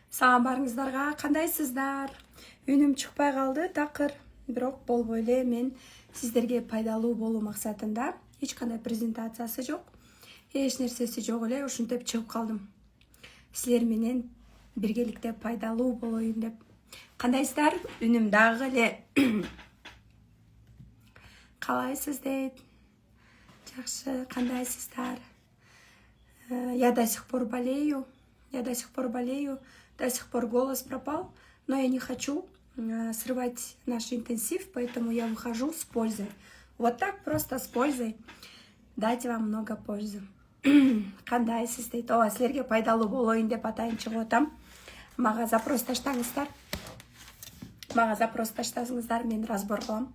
Салам барыңыздарга, кандайсыздар? Үнүм чыкпай калды, такыр. Бирок болбой эле, мен сиздерге пайдалуу болуу максатында эч кандай презентациясы жок, эч нерсеси жок эле ушинтип чыгып калдым. Силер менен биргеликте пайдалуу болоюн деп. Кандайсыздар? Үнүм дагы эле калайсыз дейт. Жакшы, кандайсыздар? Я до сих пор болею. До сих пор голос пропал, но я не хочу срывать наш интенсив, поэтому я выхожу с пользой. Вот так просто с пользой. Дать вам много пользы. Кандайсыз дейт. Ооба, силерге пайдалуу болоюн деп атайын чыгып атам. Мага запрос таштаңыздар. Мен разбор кылам.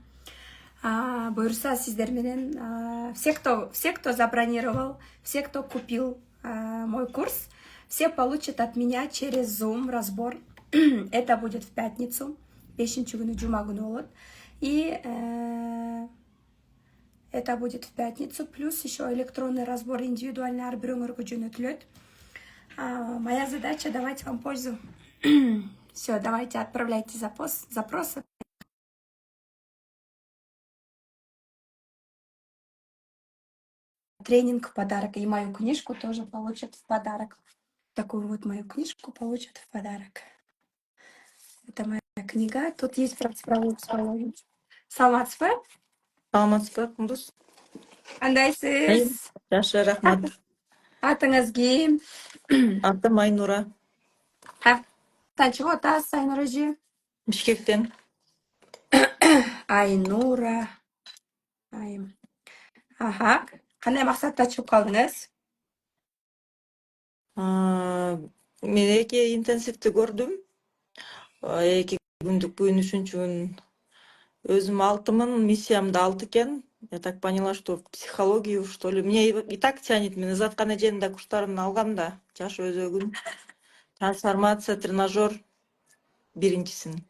Буюрса сиздер менен все, кто забронировал, все, кто купил мой курс, все получат от меня через Zoom разбор. Это будет в пятницу, 5 күнү жума күнү болот. И это будет в пятницу, плюс еще электронный разбор индивидуальный ар бирөөңөргө жөнөтүлөт. Моя задача давать вам пользу. Все, давайте отправляйте запросы. Тренинг в подарок. И мою книжку тоже получат в подарок. Такую вот мою книжку получат в подарок. Это моя книга. Тут есть про цифровую психологию. Саламатсызбы? Саламатсызбы, Кундуз? Кандайсыз? Жакшы, рахмат. Атыңыз ким? Атым Айнура. Каяктан чыгып атасыз, Айнура эже? Бишкектен. Айнура. Аха. Кандай максатта чыгып калдыңыз? Мен эки интенсивди көрдүм. 2 күндүк, бүгүн 3-чү күн. Өзүм 6-мын, миссиям да 6 экен. Я так поняла, что в психологию, что ли. Мне и так тянет. Мен Изаткан эженин да курстарын алгам да. Жаш өзөгүн. Трансформация, тренажер биринчисин.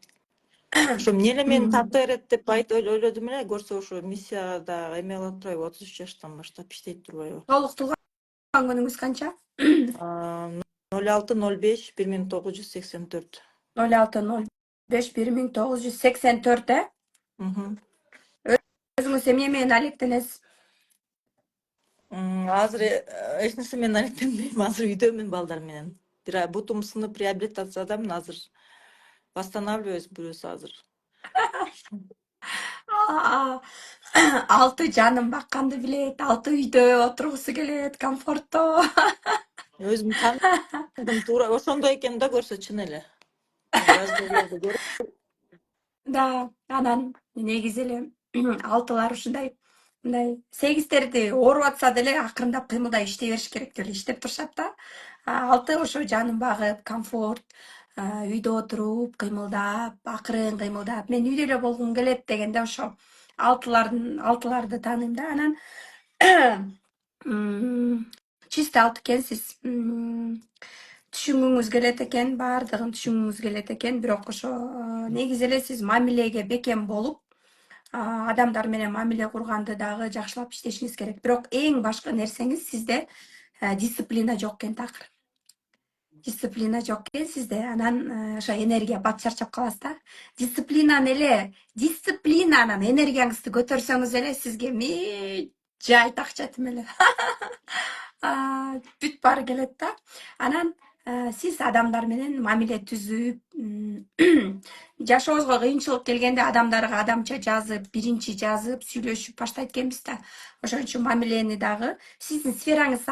Ошо эмне эле мени тартып берет деп ойлодум эле. Көрсө ошо миссияда эме кылып турбайбы, 33 жаштан баштап иштейт турбайбы. Толук туулган күнүңүз канча? 06-05-1984. 06-05-1984, Өзүңүз эмне менен алектенесиз? Азыр эч нерсе менен алектенбейм. Азыр үйдөмүн балдар менен. Бутум сынып реабилитациядамын азыр. Восстанавливаюсь бирөөсү азыр. 6 жаным бакканды билет, 6 үйдө отургусу келет, комфорттоо. Өзүм таныдым, туура ошондой экен да, көрсө чын эле. Жазууларды көрүп. Да, анан негизи эле 6-лар ушундай мындай 8-терди ооруп атса деле акырындап кыймылдай иштей бериш керек деп эле иштеп турушат да. 6 ошо жанын багып, комфорт, үйдө отуруп, кыймылдап, акырын кыймылдап, мен үйдө эле болгум келет дегенде ошо 6-ларды тааныйм да. Анан чисто 6 экенсиз. Түшүнгүңүз келет экен, баардыгын түшүнгүңүз келет экен, бирок ошо негизи эле сиз мамилеге бекем болуп, адамдар менен мамиле курганды дагы жакшылап иштешиңиз керек. Бирок эң башкы нерсеңиз сизде дисциплина жок экен, такыр. Дисциплина жок экен сизде, анан ошо энергия бат чарчап каласыз да. Дисциплинанан энергияңызды көтөрсөңүз эле сизге жай такча тим эле. Бүт баары келет да. Анан сиз адамдар менен мамиле түзүп, жашообузга кыйынчылык келгенде адамдарга адамча жазып, биринчи жазып, сүйлөшүп баштайт экенбиз да. Ошон үчүн мамилени дагы сиздин сфераңыз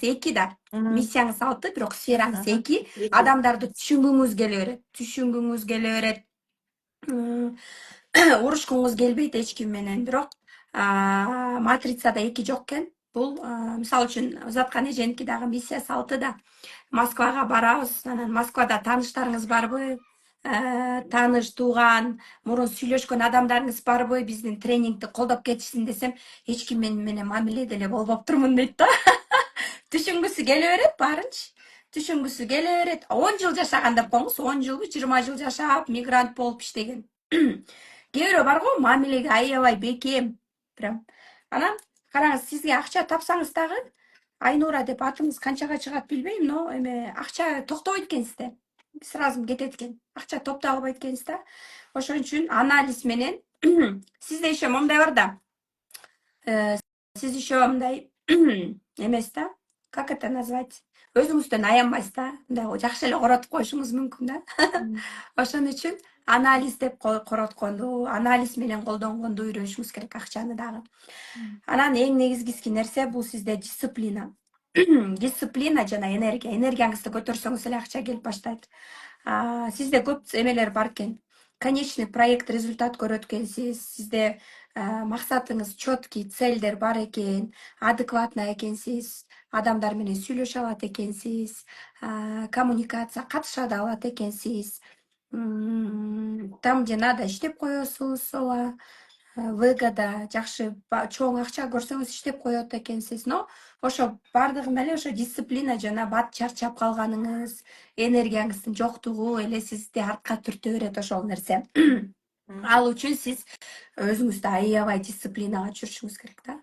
2 да. Миссияңыз 6, бирок сфераңыз 2. Адамдарды түшүнгүңүз келе берет. Урушкуңуз келбейт эч ким менен, бирок матрицада 2 жок экен. Бул мисалы үчүн Узаткан эженики дагы миссиясы 6 да. Москвага барабыз. Анан Москвада тааныштарыңыз барбы? Тааныш, тууган, мурун сүйлөшкөн адамдарыңыз барбы? Биздин тренингди колдоп кетишсин десем, эч ким менен мамиледе эле болбоптурмун дейт да. Түшүнгүсү келе берет баарынчы. Түшүнгүсү келе берет. 10 жыл жашаган деп коңуз, 10 жылбы, 20 жыл жашап, мигрант болуп иштеген. Кээ бирөө бар го, мамилеге аябай бекем. Прям. Анан караңыз, сизге акча тапсаңыз дагы, Айнура деп атыңыз канчага чыгат билбейм, но эме акча токтобойт экен сизде. сразу кетет экен, акча топтой албайт экенсиз да. Ошон үчүн анализ менен сизде еще мындай бар да, сиз еще мындай эмес да, как это назвать, өзүңүздөн аянбайсыз да, мындай жакшы эле коротуп коюшуңуз мүмкүн да. Ошон үчүн анализ деп коротконду, анализ менен колдонгонду үйрөнүшүңүз керек акчаны дагы. Анан эң негизгиси нерсе бул сизде дисциплина. Дисциплина жана энергия. Энергияңызды көтөрсөңүз эле акча келип баштайт. Сизде көп эмелер бар экен. Конечный проект результат көрөт экенсиз. Сизде максатыңыз четкий, целдер бар экен, адекватный экенсиз, адамдар менен сүйлөшө алат экенсиз, коммуникация катыша да алат экенсиз. Там, где надо, иштеп коесуз, ооба. Выгода, жакшы чоң акча көрсөңүз иштеп коет экенсиз. Но ошо бардыгында эле ошо дисциплина жана бат чарчап калганыңыз, энергияңыздын жоктугу эле сизди артка түртө берет ошол нерсе. Ал үчүн сиз өзүңүздү аябай дисциплинага түшүрүшүңүз керек да.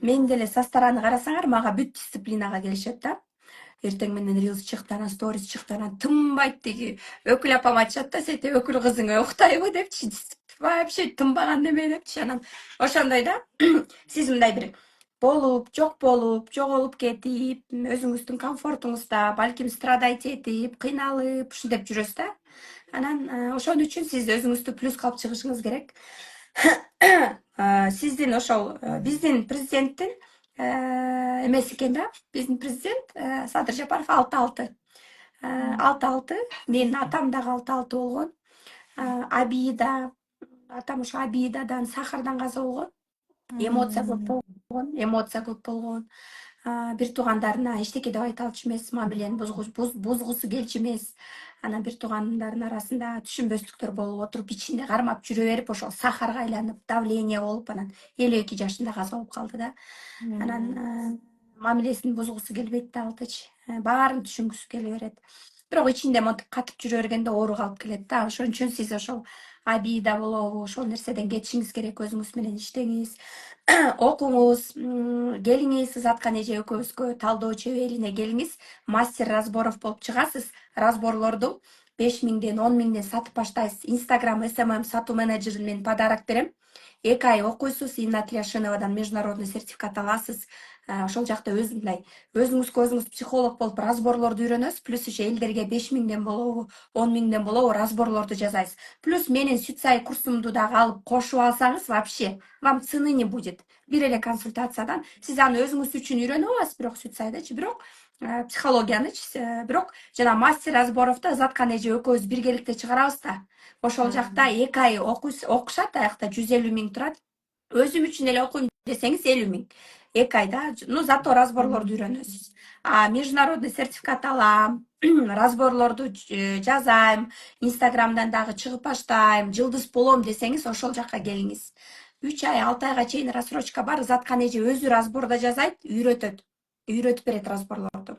Мен деле со стороны карасаңар, мага бүт дисциплинага келишет да. Эртең менен рилс чыкты, анан сторис чыкты, анан тынбайт деги. Өкүл апам айтышат да, сете өкүл кызың уктайбы депчи. Вообще тынбаган неме депчи. Анан ошондой да. Сиз мындай бир болуп, жоголуп кетип, өзүңүздүн комфортуңузда, балким страдать этип, кыйналып, ушинтип жүрөсүз да. Анан ошон үчүн сиз өзүңүздү плюс калып чыгышыңыз керек. Сиздин ошол биздин президенттин эмеси экен да. Биздин президент Садыр Жапаров 6-6. 6-6. Менин атам дагы 6-6 болгон. Абийда, атам ошо Абийдадан сахардан каза болгон. Эмоция көп болгон. Бир туугандарына эчтеке деп айта алчу эмес, мамилени бузгусу келчү эмес. Анан бир туугандардын арасында түшүнбөстүктөр болуп отуруп, ичинде кармап жүрө берип, ошол сахарга айланып, давление болуп, анан 52 жашында каза болуп калды да. Анан мамилесин бузгусу келбейт да алтыч. Баарын түшүнгүсү келе берет. Бирок ичинде монтип катып жүрө бергенде оору калып келет да. Ошон үчүн сиз ошол Абийда болобу, ошол нерседен кетишиңиз керек, өзүңүз менен иштеңиз. Окуңуз, келиңиз Заткан эже экөөбүзгө талдоочу элине келиңиз. Мастер разборов болуп чыгасыз. Разборлорду 5000ден 10.000ден сатып баштайсыз. Инстаграм SMM сатуу менеджерин мен подарок берем. 2 ай окуйсуз, Инна Тляшиновадан международный сертификат аласыз. Ошол жакта өзүңүзгө өзүңүз психолог болуп разборлорду үйрөнөсүз. Плюс еще элдерге 5000ден болобу, 10.000ден болобу разборлорду жасайсыз. Плюс менин Сүтсай курсумду дагы алып кошуп алсаңыз, вообще вам цены не будет. Бир эле консультациядан сиз аны өзүңүз үчүн үйрөнүп аласыз, бирок Сүтсайдачы, бирок психологиянычы, бирок жана мастер разборовду Заткан эже экөөбүз биргеликте чыгарабыз да. Ошол жакта 2 ай окушат, аякта 150.000 турат. Өзүм үчүн эле окуйм десеңиз 50.000. 2 айда, ну зато разборлорду үйрөнөсүз. Международный сертификат алам, разборлорду жазайм, Инстаграмдан дагы чыгып баштайм, жылдыз болом десеңиз, ошол жакка келиңиз. 3 ай, 6 айга чейин рассрочка бар. Заткан эже өзү разборда жазайт, үйрөтүп берет разборлорду.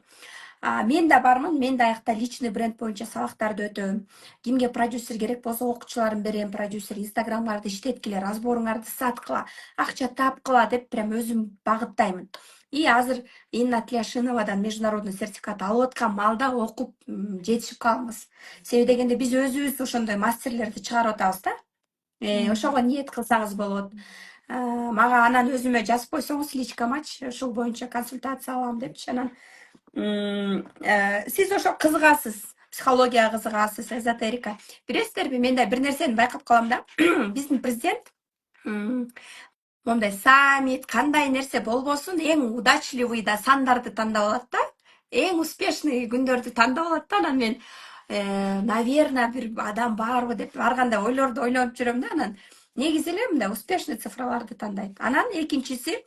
Мен да бармын, мен да аякта личный бренд боюнча сабактарды өтөм. Кимге продюсер керек болсо окуучуларым берем, продюсер Инстаграмдарды иштеткиле, разборуңарды саткыла, акча тапкыла деп прям өзүм багыттаймын. И азыр Инна Тляшиновадан международный сертификат алып аткан малда окуп жетишип калабыз. Себеби дегенде биз өзүбүз ошондой мастерлерди чыгарып атабыз да. Ошого ниет кылсаңыз болот. Мага анан өзүмө жазып койсоңуз личкамачы, ушул боюнча консультация алам депчи. Анан сиз ошо кызыгасыз, психологияга кызыгасыз, эзотерика. Билесиздерби, мен да бир нерсени байкап калам да. Биздин президент мондай саммит, кандай нерсе болбосун, эң удачливый да сандарды тандап алат да. Эң успешный күндөрдү тандап алат да. Анан мен, наверное, бир адам барбы деп барганда ойлорду ойлонуп жүрөм да. Анан негизи эле мындай успешный цифраларды тандайт. Анан экинчиси,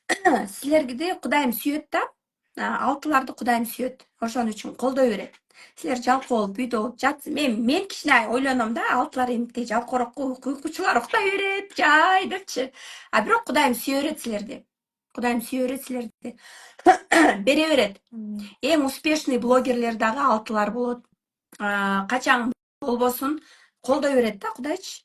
силерди Кудайым сүйөт да. Алтыларды Кудайым сүйөт. Ошон үчүн колдой берет. Силер жалкоо болуп, үйдө болуп жатсыз. Мен кичине ойлоном да, алтылар эмтип жалкоорок уйкучулар ukтай берет, жай депчи. Бирок Кудайым сүйө берет силерди. Кудайым сүйө берет силерди. Бере берет. Эң успешный блогерлер дагы алтылар болот. Качан болбосун колдой берет да Кудайчы.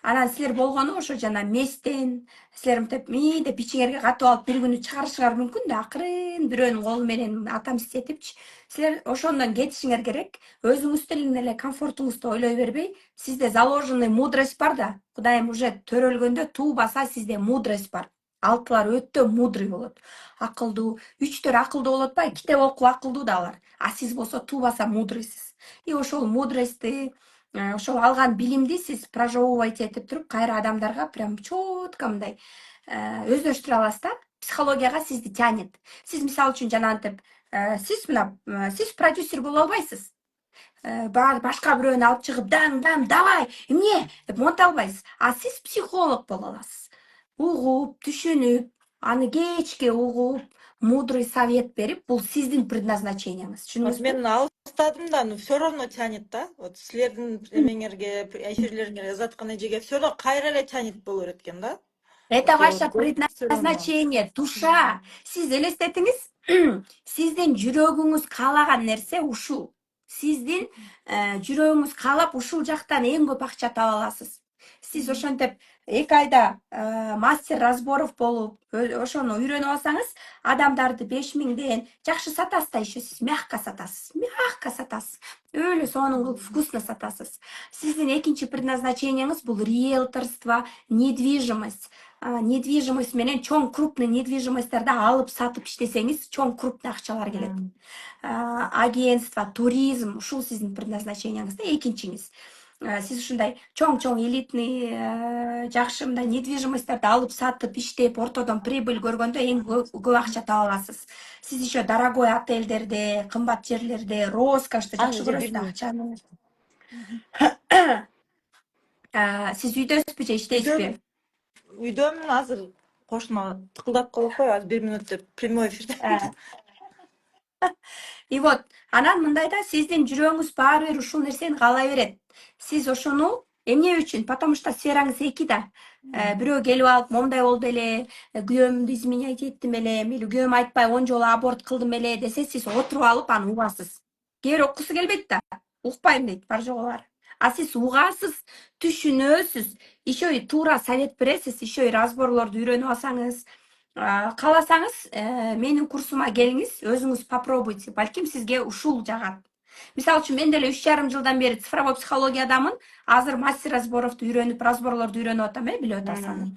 Анан силер болгону ошо жана местен силер мынтип мии деп ичиңерге катып алып бир күнү чыгарышыңар мүмкүн да, акырын бирөөнүн колу менен атам истетипчи. Силер ошондон кетишиңер керек. Өзүңүздүн эле комфортуңузду ойлой бербей, сизде заложенный мудрость бар да. Кудайым уже төрөлгөндө туу баса сизде мудрость бар. Алтылар өтө мудрый болот. Акылдуу, үчтөр акылдуу болот ба? Китеп окуп акылдуу да алар. А сиз болсо туу баса мудрыйсыз. И ошол мудростьти, ошол алган билимди сиз прожевывать этип туруп, кайра адамдарга прям четко мындай өздөштүрө аласыз да. Психологияга сизди тянет. Сиз мисалы үчүн жанагынтип сиз продюсер боло албайсыз. Башка бирөөнү алып чыгып дам давай эмне деп монта албайсыз. А сиз психолог боло аласыз. Угуп, түшүнүп, аны кечке угуп, мудрый совет берип, бул сиздин предназначениеңиз. Вот Түшүндүңүзбү? мен алыстадым да, но все равно тянет да. Вот силердин эмеңерге, эфирлериңерге жазаткан эжеге все равно кайра эле тянет боло берет экен да. Это Вот я ваше вот көрдүм все равно. предназначение, душа. Сиз элестетиңиз, сиздин жүрөгүңүз каалаган нерсе ушул. Сиздин жүрөгүңүз каалап ушул жактан эң көп акча таба аласыз. Сиз ошентип 2 айда мастер разборов болуп, ошону үйрөнүп алсаңыз, адамдарды 5000ден жакшы сатасыз да, еще сиз мягко сатасыз. Мягко сатасыз. Өлө сонун кылып вкусно сатасыз. Сиздин экинчи предназначениеңиз бул риэлторство, недвижимость. Недвижимость менен чоң крупный недвижимостьтерди алып сатып иштесеңиз, чоң крупный акчалар келет. Агентство, туризм, ушул сиздин предназначениеңиз да, экинчиңиз. Сиз ушундай чоң элитный жакшы мындай недвижимостьтерди алып сатып иштеп, ортодон прибыль көргөндө эң көп акча таба аласыз. Сиз еще дорогой отельдерде, кымбат жерлерде, роскошду жакшы көрөсүз да акчаны. Сиз үйдөсүзбү же иштейсизби? Үйдөмүн, азыр кошуна тыкылдап калып кой, азыр 1 мүнөт деп прямой эфирде. И вот, анан мындай да, сиздин жүрөгүңүз баары бир ушул нерсени каалай берет. Сиз ошону эмне үчүн? Потому что сфераңыз эки да. Бирөө келип алып, момундай болду эле, күйөөмдү изменять эттим эле, или күйөөм айтпай 10 жолу аборт кылдым эле десе, сиз отуруп алып аны угасыз. Кээ бир окуусу келбейт да. Укпайм дейт, бар жогу бар. А сиз угасыз, түшүнөсүз, еще и туура совет бересиз, еще и разборлорду үйрөнүп алсаңыз, кааласаңыз, менин курсума келиңиз, өзүңүз попробуйте. Балким сизге ушул жагат. Мисалы үчүн мен деле 3,5 жылдан бери цифровой психологиядамын. Азыр мастер разборовду үйрөнүп, разборлорду үйрөнүп атам, билип атасың.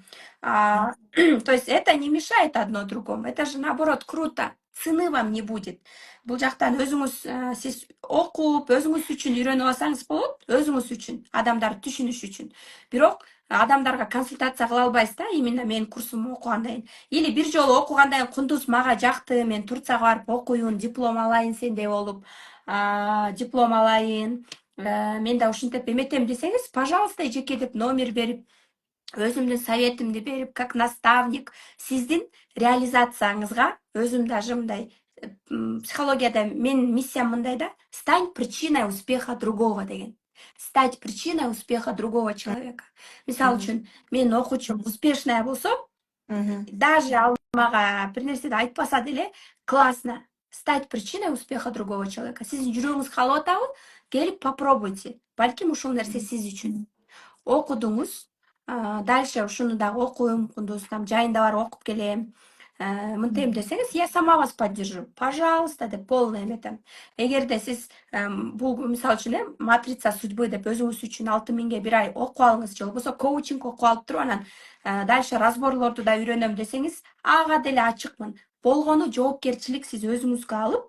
То есть это не мешает одно другому. Это же наоборот круто. Цены вам не будет. Бул жактан өзүңүз сиз окуп, өзүңүз үчүн үйрөнүп алсаңыз болот, өзүңүз үчүн, адамдарды түшүнүш үчүн. Бирок адамдарга консультация кыла албайсыз да, именно менин курсумду окугандан кийин. Или бир жолу окугандан кийин кундуз мага жакты, мен Турцияга барып окуйм, диплом алайын сендей болуп, диплом алайын, мен да ушинтип эметем десеңиз, пожалуйста, эжеке деп номер берип, өзүмдүн советимди берип, как наставник, сиздин реализацияңызга өзүм даже мындай психологияда менин миссиям мындай да, стань причиной успеха другого деген. Стать причиной успеха другого человека. Мисалы үчүн, мен окуучум успешная болсом, даже ал мага бир нерседи айтпаса деле, классно. Стать причиной успеха другого человека. Сиздин жүрөгүңүз каалап атабы? Келип попробуйте. Балким ушул нерсе сиз үчүн. Окудуңуз, дальше ушуну дагы окуйм, кундуз там жайында барып окуп келем. Мынтем десеңиз, я сама вас поддержу. Пожалуйста, деп полный эметем. Эгерде сиз бул мисалы үчүн матрица судьбы деп өзүңүз үчүн 6000ге бир ай окуп алыңыз, же болбосо коучинг окуп алып туруп анан дальше разборлорду да үйрөнөм десеңиз, ага деле ачыкмын. Болгону жоопкерчилик сиз өзүңүзгө алып,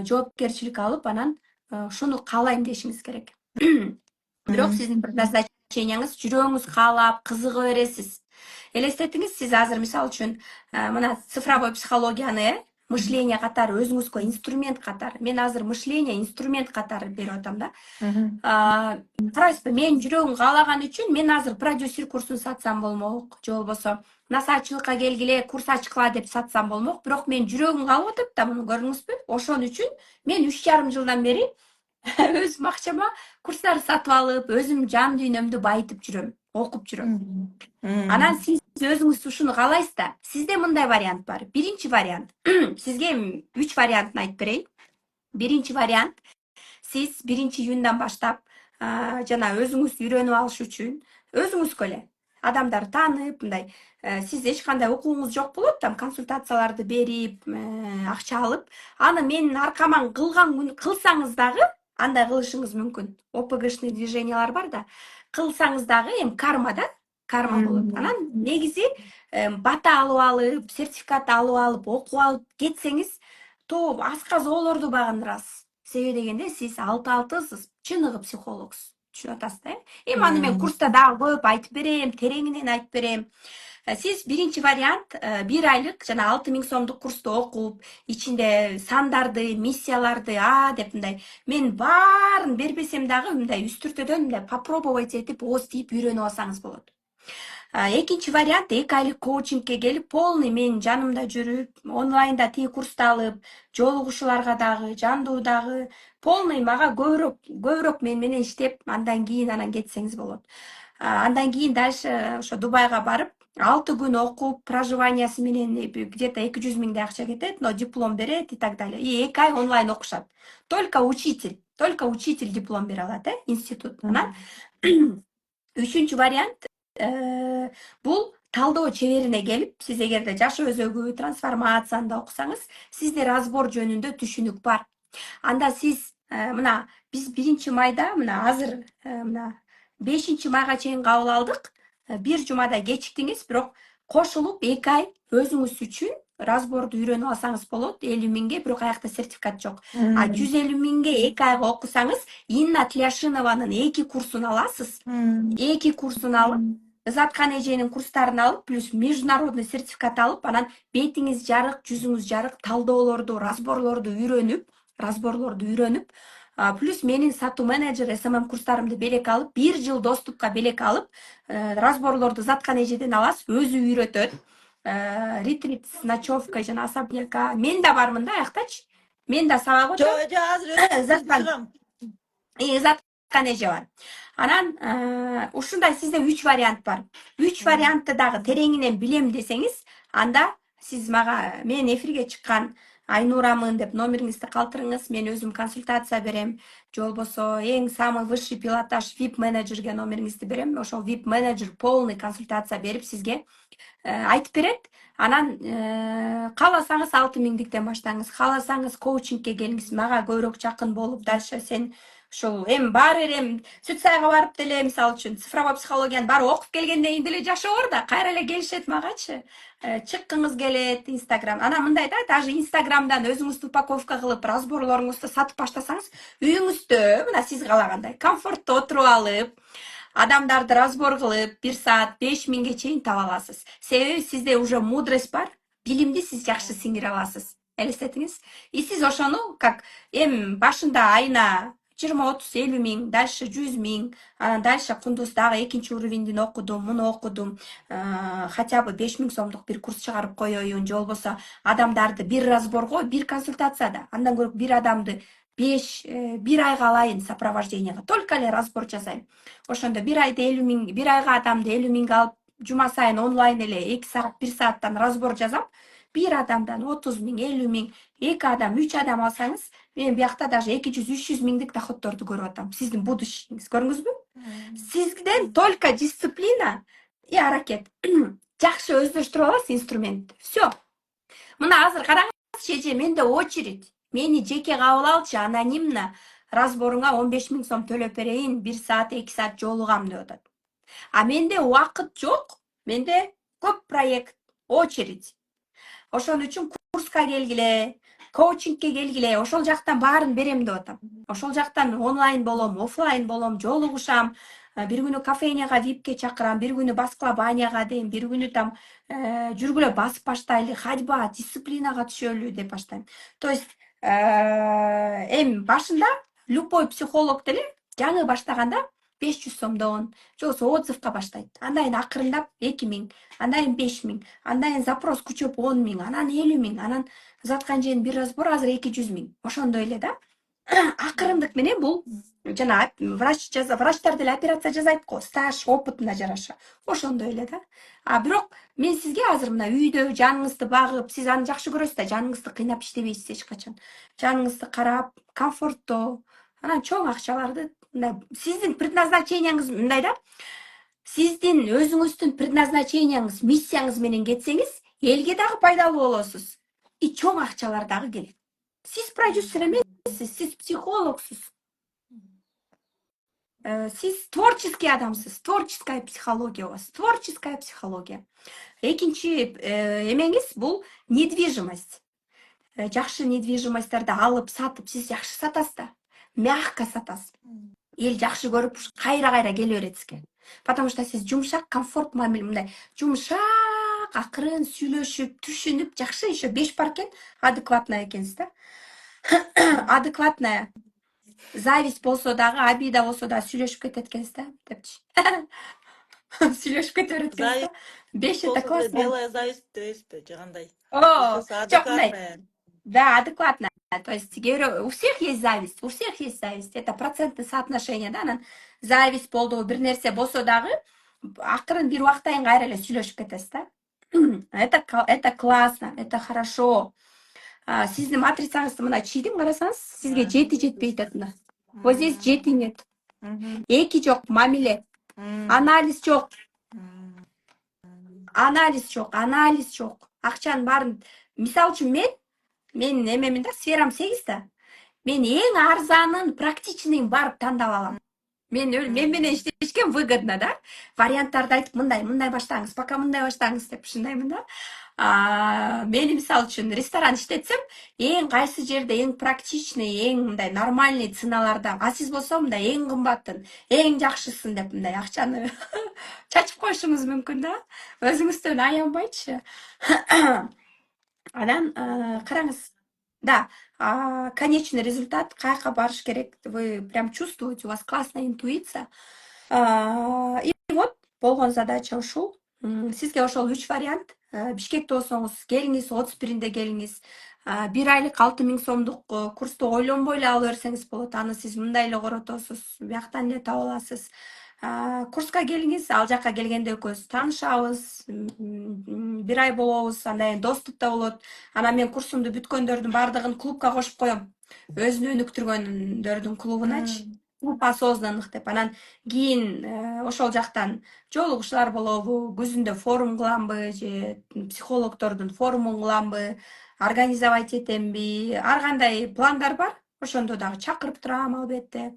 жоопкерчилик алып, анан ушуну каалайм дешиңиз керек. Бирок сиздин предназначениеңиз жүрөгүңүз каалап, кызыга бересиз. Элестетиңиз, сиз азыр мисалы үчүн мына цифровой психологияны мышление катары өзүңүзгө инструмент катары. Мен азыр мышление инструмент катары берип атам да. Карайсызбы, мен жүрөгүм каалаган үчүн мен азыр продюсер курсун сатсам болмок, же болбосо насаачылыкка келгиле, курс ачкыла деп сатсам болмок. Бирок мен жүрөгүм каалап атат да, муну көрдүңүзбү? Ошон үчүн мен 3,5 жылдан бери өзүм акчама курстар сатып алып, өзүм жан дүйнөмдү байытып жүрөм, окуп жүрөм. Анан сиз өзүңүз ушуну каалайсыз да. Сизде мындай вариант бар. Биринчи вариант. Сизге 3 вариантын айтып берейин. Биринчи вариант. Сиз 1-июндан баштап жана өзүңүз үйрөнүп алыш үчүн өзүңүзгө эле адамдар таанып мындай сиз эч кандай окууңуз жок болот там консультацияларды берип акча алып аны менин аркаман кылсаңыз дагы андай кылышыңыз мүмкүн. ОПГшный движениялар бар да, кылсаңыз дагы эми карма да, карма болот. Анан негизи бата алып, сертификат алып, окуп алып кетсеңиз, то аска зоолорду багындырасыз. Себеби дегенде сиз алтысыз, чыныгы психологсуз. Түшүнүп атасыз да? Эми аны мен курста дагы көп айтып берем, тереңинен айтып берем. Сиз биринчи вариант 1 айлык жана 6000 сомдук курсту окуп, ичинде сандарды, миссияларды деп мындай мен баарын бербесем дагы мындай үстүртөдөн мындай попробовать этип ооз тийип үйрөнүп алсаңыз болот. Экинчи вариант 2 айлык коучингке келип, полный менин жанымда жүрүп, онлайнда тие курсту алып, жолугушууларга дагы, жандуу дагы, полный мага көбүрөөк менен иштеп, андан кийин анан кетсеңиз болот. Андан кийин дальше ошо Дубайга барып, 6 күн окуп, проживаниясы менен где-то 200 миңдей акча кетет, но диплом берет и так далее. И 2 ай онлайн окушат. Только учитель диплом бере алат, институт. Анан үчүнчү вариант бул талдоо чеберине келип, сиз эгерде жаш өзөгү трансформацияны да окусаңыз, сизде разбор жөнүндө түшүнүк бар. Анда сиз мына биз 1-майда мына азыр мына 5-майга чейин кабыл алдык. 1 жумада кечиктиңиз, бирок кошулуп 2 ай өзүңүз үчүн разборду үйрөнүп алсаңыз болот. 50 миңге, бирок аякта сертификат жок. 150 миңге 2 айга окусаңыз, Инна Тляшинованын 2 курсун аласыз. 2 курсун алып, Ызаткан эженин курстарын алып, плюс международный сертификат алып, анан бетиңиз жарык, жүзүңүз жарык, талдоолорду, разборлорду үйрөнүп, плюс менин сатуу менеджер СММ курстарымды белек алып, 1 жыл доступка белек алып, разборлорду Ызаткан эжеден аласыз, өзү үйрөтөт. Ретрит с ночевкой жана особняка. Мен да бармын да аяктачы. Мен да сабак өтөм. Азыр Ызаткан эже бар. Анан ушундай сизде 3 вариант бар. 3 вариантты дагы тереңинен билем десеңиз, анда сиз мага мен эфирге чыккан Айнурамын деп номериңизди калтырыңыз, мен өзүм консультация берем. Же болбосо эң самый высший пилотаж VIP менеджерге номериңизди берем. Ошол VIP менеджер полный консультация берип сизге айтып берет. Анан кааласаңыз 6 миңдиктен баштаңыз, кааласаңыз коучингке келиңиз, мага көбүрөөк жакын болуп, дальше сен ушул эми баары эле сүт сайга барып деле, мисалы үчүн цифровой психологияны баары окуп келгенден кийин деле жашоо да, кайра эле келишет магачы. Чыккыңыз келет Инстаграм. Анан мындай да, даже Инстаграмдан өзүңүздү упаковка кылып, разборлоруңузду сатып баштасаңыз, үйүңүздө мына сиз каалагандай комфортто отуруп алып, адамдарды разбор кылып, 1 саат 5 миңге чейин таба аласыз. Себеби сизде уже мудрость бар, билимди сиз жакшы сиңире аласыз. Элестетиңиз. И сиз ошону как эми башында айына 20-30-50 миң, дальше 100 миң, анан дальше кундуз дагы экинчи уровеньдин окудум, муну окудум, хотя бы 5 миң сомдук бир курс чыгарып коеюн, же болбосо адамдарды бир разборго, бир консультацияда, андан көрүп бир адамды 1 айга алайын сопровождениеге, только эле разбор жасайм. Ошондо 1 айда 50 миң, 1 айга адамды 50 миңге алып, жума сайын онлайн эле 2 саат, 1 сааттан разбор жазам. Бир адамдан 30 миң, 50 миң, 2 адам, 3 адам алсаңыз, мен биякта даже 200-300 миңдик доходторду көрүп атам. Сиздин будущиңиз, көрдүңүзбү? Сизден только дисциплина и аракет. Жакшы өздөштүрүп аласыз инструментти. Всё. Мына азыр караңызчы, эже менде очередь. Мени жеке кабыл алчы, анонимно разборуңа 15 миң сом төлөп берейин, 1 саат, 2 саат жолугам деп атат. А менде убакыт жок. Менде көп проект, очередь. Ошон үчүн курска келгиле, коучингке келгиле, ошол жактан баарын берем деп атам. Ошол жактан онлайн болом, офлайн болом, жолугушам. Бир күнү кофейняга випке чакырам, бир күнү баскыла баняга дейм, бир күнү там жүргүлө басып баштайлы, ходьба, дисциплинага түшөлү деп баштайм. То есть эми башында любой психолог деле жаңы баштаганда 500 сомдон, же болбосо отзывка баштайт. Андан кийин акырындап 2 миң, андан кийин 5 миң, андан кийин запрос күчөп 10 миң, анан 50 миң, анан Ызаткан эженин бир разбору азыр 200 миң. Ошондой эле да. Акырындык менен бул жана врачтар деле операция жасайт го, стаж, опытына жараша. Ошондой эле да. Бирок мен сизге азыр мына үйдө жаныңызды багып, сиз аны жакшы көрөсүз да, жаныңызды кыйнап иштебейсиз эч качан. Жаныңызды карап, комфортто, Анан чоң акчаларды мындай сиздин предназначениеңиз мындай да. Сиздин өзүңүздүн предназначениеңиз, миссияңыз менен кетсеңиз, элге дагы пайдалуу болосуз. И чоң акчалар дагы келет. Сиз продюсер эмессиз, сиз психологсуз. Сиз творческий адамсыз. Творческая психология у вас. Творческая психология. Экинчи эмеңиз бул недвижимость. Жакшы недвижимостьтерди алып, сатып, сиз жакшы сатасыз да. Мягко сатасыз. Эл жакшы көрүп кайра келе берет сизге. Потому что сиз жумшак, комфорт мамиле мындай жумшак, акырын сүйлөшүп, түшүнүп, жакшы еще 5 бар экен, адекватная экенсиз да. Адекватная. Зависть болсо дагы, обида болсо да сүйлөшүп кетет экенсиз да, депчи. Сүйлөшүп кете берет экенсиз да. 5 это Болсо классно. белая зависть дейсизби же кандай? О, Болсо жок, мындай. адекватная. Да, адекватно. То есть у всех есть зависть, у всех есть зависть. Это процентное соотношение, да. Анан зависть болду, бир нерсе болсо дагы, акырын бир убактан кайра эле сүйлөшүп кетесиз да. Это классно, это хорошо. Сиздин матрицаңызды мына чийдим, карасаңыз, сизге 7 жетпей атат мына. Вот здесь 7 нет. 2 жок, мамиле. Анализ жок. Анализ жок. Акчанын баарын, мисалы үчүн мен эмемин да, сферам 8 да. Мен эң арзанын, практичныйын барып тандап алам. Мен менен иштешке выгодно да. Варианттарды айтып, мындай баштаңыз, пока мындай баштаңыз деп шындаймын да. Мени мисалы үчүн ресторан иштетсем, эң кайсы жерде эң практичный, эң мындай нормальный ценалардан, а сиз болсо мындай эң кымбатын, эң жакшысын деп мындай акчаны чачып коюшуңуз мүмкүн да. Өзүңүздөн аянбайчы. Анан караңыз. Да, конечный результат, каяка барыш керек, вы прям чувствуете, у вас классная интуиция. И вот болгон задача ушул. Сизге ошол 3 вариант. Бишкекте болсоңуз келиңиз, 31-инде келиңиз. 1 айлык 6000 сомдук курсту ойлонбой эле ала берсеңиз болот. Аны сиз мындай эле коротосуз, бияктан эле таап аласыз. Курска келиңиз, ал жака келгенде экөөбүз таанышабыз, 1 ай болобуз, андан кийин доступ да болот. Анан мен курсумду бүткөндөрдүн баардыгын клубка кошуп коем. Өзүнө өнүктүргөндөрдүн клубуначы. Клуб осознанных деп. Анан кийин ошол жактан жолугушуулар болобу, күзүндө форум кыламбы же психологдордун форумун кыламбы, организовать этемби, ар кандай пландар бар. Ошондо дагы чакырып турам албетте.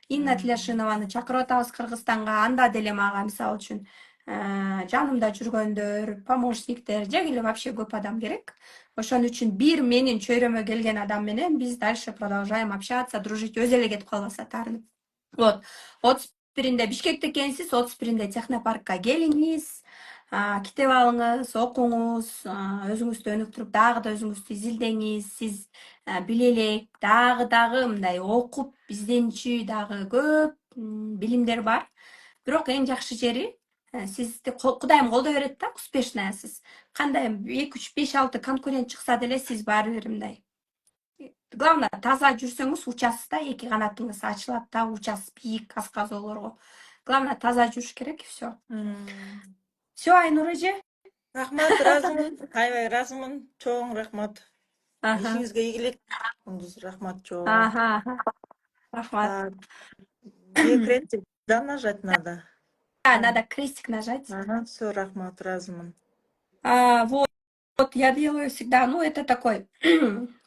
Инна Тилешинованы чакырып атабыз Кыргызстанга, анда деле мага мисалы үчүн жанымда жүргөндөр, помощниктер, жег эле вообще көп адам керек. Ошон үчүн бир менин чөйрөмө келген адам менен биз дальше продолжаем общаться, дружить, өзү эле кетип калбаса таарынып. Вот, 31-инде Бишкекте экенсиз, 31-инде технопаркка келиңиз, китеп алыңыз, окуңуз, өзүңүздү өнүктүрүп, дагы да өзүңүздү изилдеңиз, сиз биле элек, дагы мындай окуп, изденчү дагы көп билимдер бар. Бирок эң жакшы жери сизди Кудайым колдой берет да, успешныйсыз. Кандай 2, 3, 5, 6 конкурент чыкса деле сиз баары бир мындай. Главное, таза жүрсөңүз учасыз да, 2 канатыңыз ачылат да, учасыз бийик асказоолорго. Главное, таза жүрүш керек, и все. Все, Айнур эже. Рахмат, ыраазымын. Аябай ыраазымын. Чоң рахмат. Ишиңизге ийгилик. Рахмат чоң. Рахмат. Где крестик? Да, нажать надо. Да, надо крестик нажать. Ага, все, рахмат, ыраазымын. Вот я делаю всегда, это такой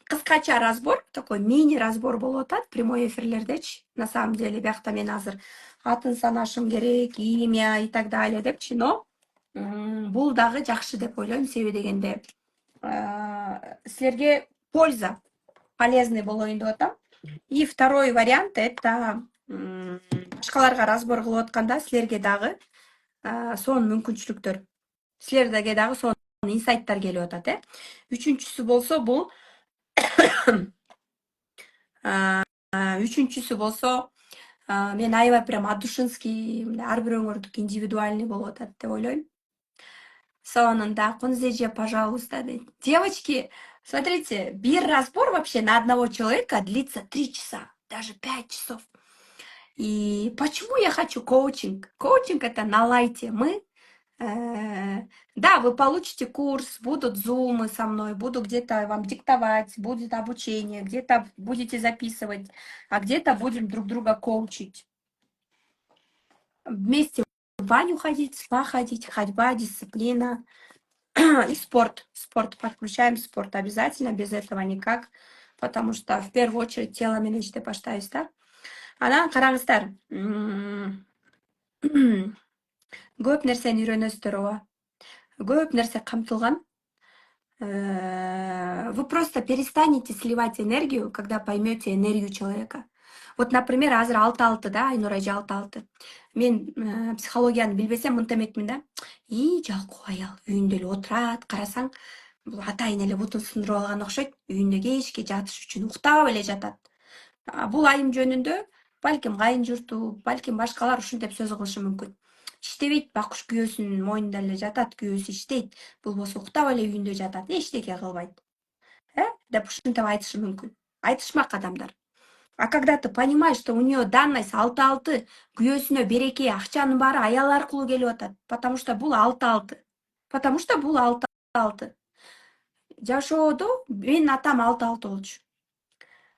кыскача разбор, такой мини-разбор болуп атат, прямой эфирлердечи. На самом деле, биякта мен азыр атын санашым керек, имя и так далее депчи, но бул дагы жакшы деп ойлойм, себеби дегенде силерге польза, полезный болоюн деп атам. И второй вариант это башкаларга разбор кылып атканда силерге дагы сонун мүмкүнчүлүктөр, силерге дагы сонун инсайттар келип атат. Үчүнчүсү болсо, мен аябай прям адушинский, ар бир өңүрдүк индивидуальный болуп атат деп ойлойм. Сонунда Кунзеже, пожалуйста, дейт. Девочки, смотрите, бир разбор вообще на одного человека длится 3 часа, даже 5 часов. И почему я хочу коучинг? Коучинг это на лайте. Мы Да, вы получите курс, будут зумы со мной, буду где-то вам диктовать, будет обучение, где-то будете записывать, а где-то будем друг друга коучить. Вместе в баню ходить, спа ходить, ходьба, дисциплина и спорт. Спорт подключаем, спорт обязательно, без этого никак, потому что в первую очередь тело менеште баштайбыз да. Анан караңыздар, көп нерсени үйрөнөсүздөр ооба. Көп нерсе камтылган. Вы просто перестанете сливать энергию, когда поймете энергию человека. Вот, например, азыр 6-6, да, Айнур эже 6-6. Мен психологияны билбесем мынта эметмин да. Жалкоо аял үйүндө эле отурат, карасаң, бул атайын эле бутун сындырып алган окшойт. Үйүндө кечке жатыш үчүн уктап эле жатат. Бул айым жөнүндө балким кайын журту, балким башкалар ушинтип сөз кылышы мүмкүн. Иштебейт, бакуш күйөөсүнүн мойнунда эле жатат, күйөөсү иштейт. Болбосо уктап эле үйүндө жатат, эчтеке кылбайт. Деп ушинтип айтышы мүмкүн. Айтышмак адамдар. А когда ты понимаешь, что у нее данность 6-6, күйөөсүнө береке, акчанын баары аял аркылуу келип атат. Потому что бул 6-6. Потому что бул 6-6. Жашоодо менин атам 6-6 болчу.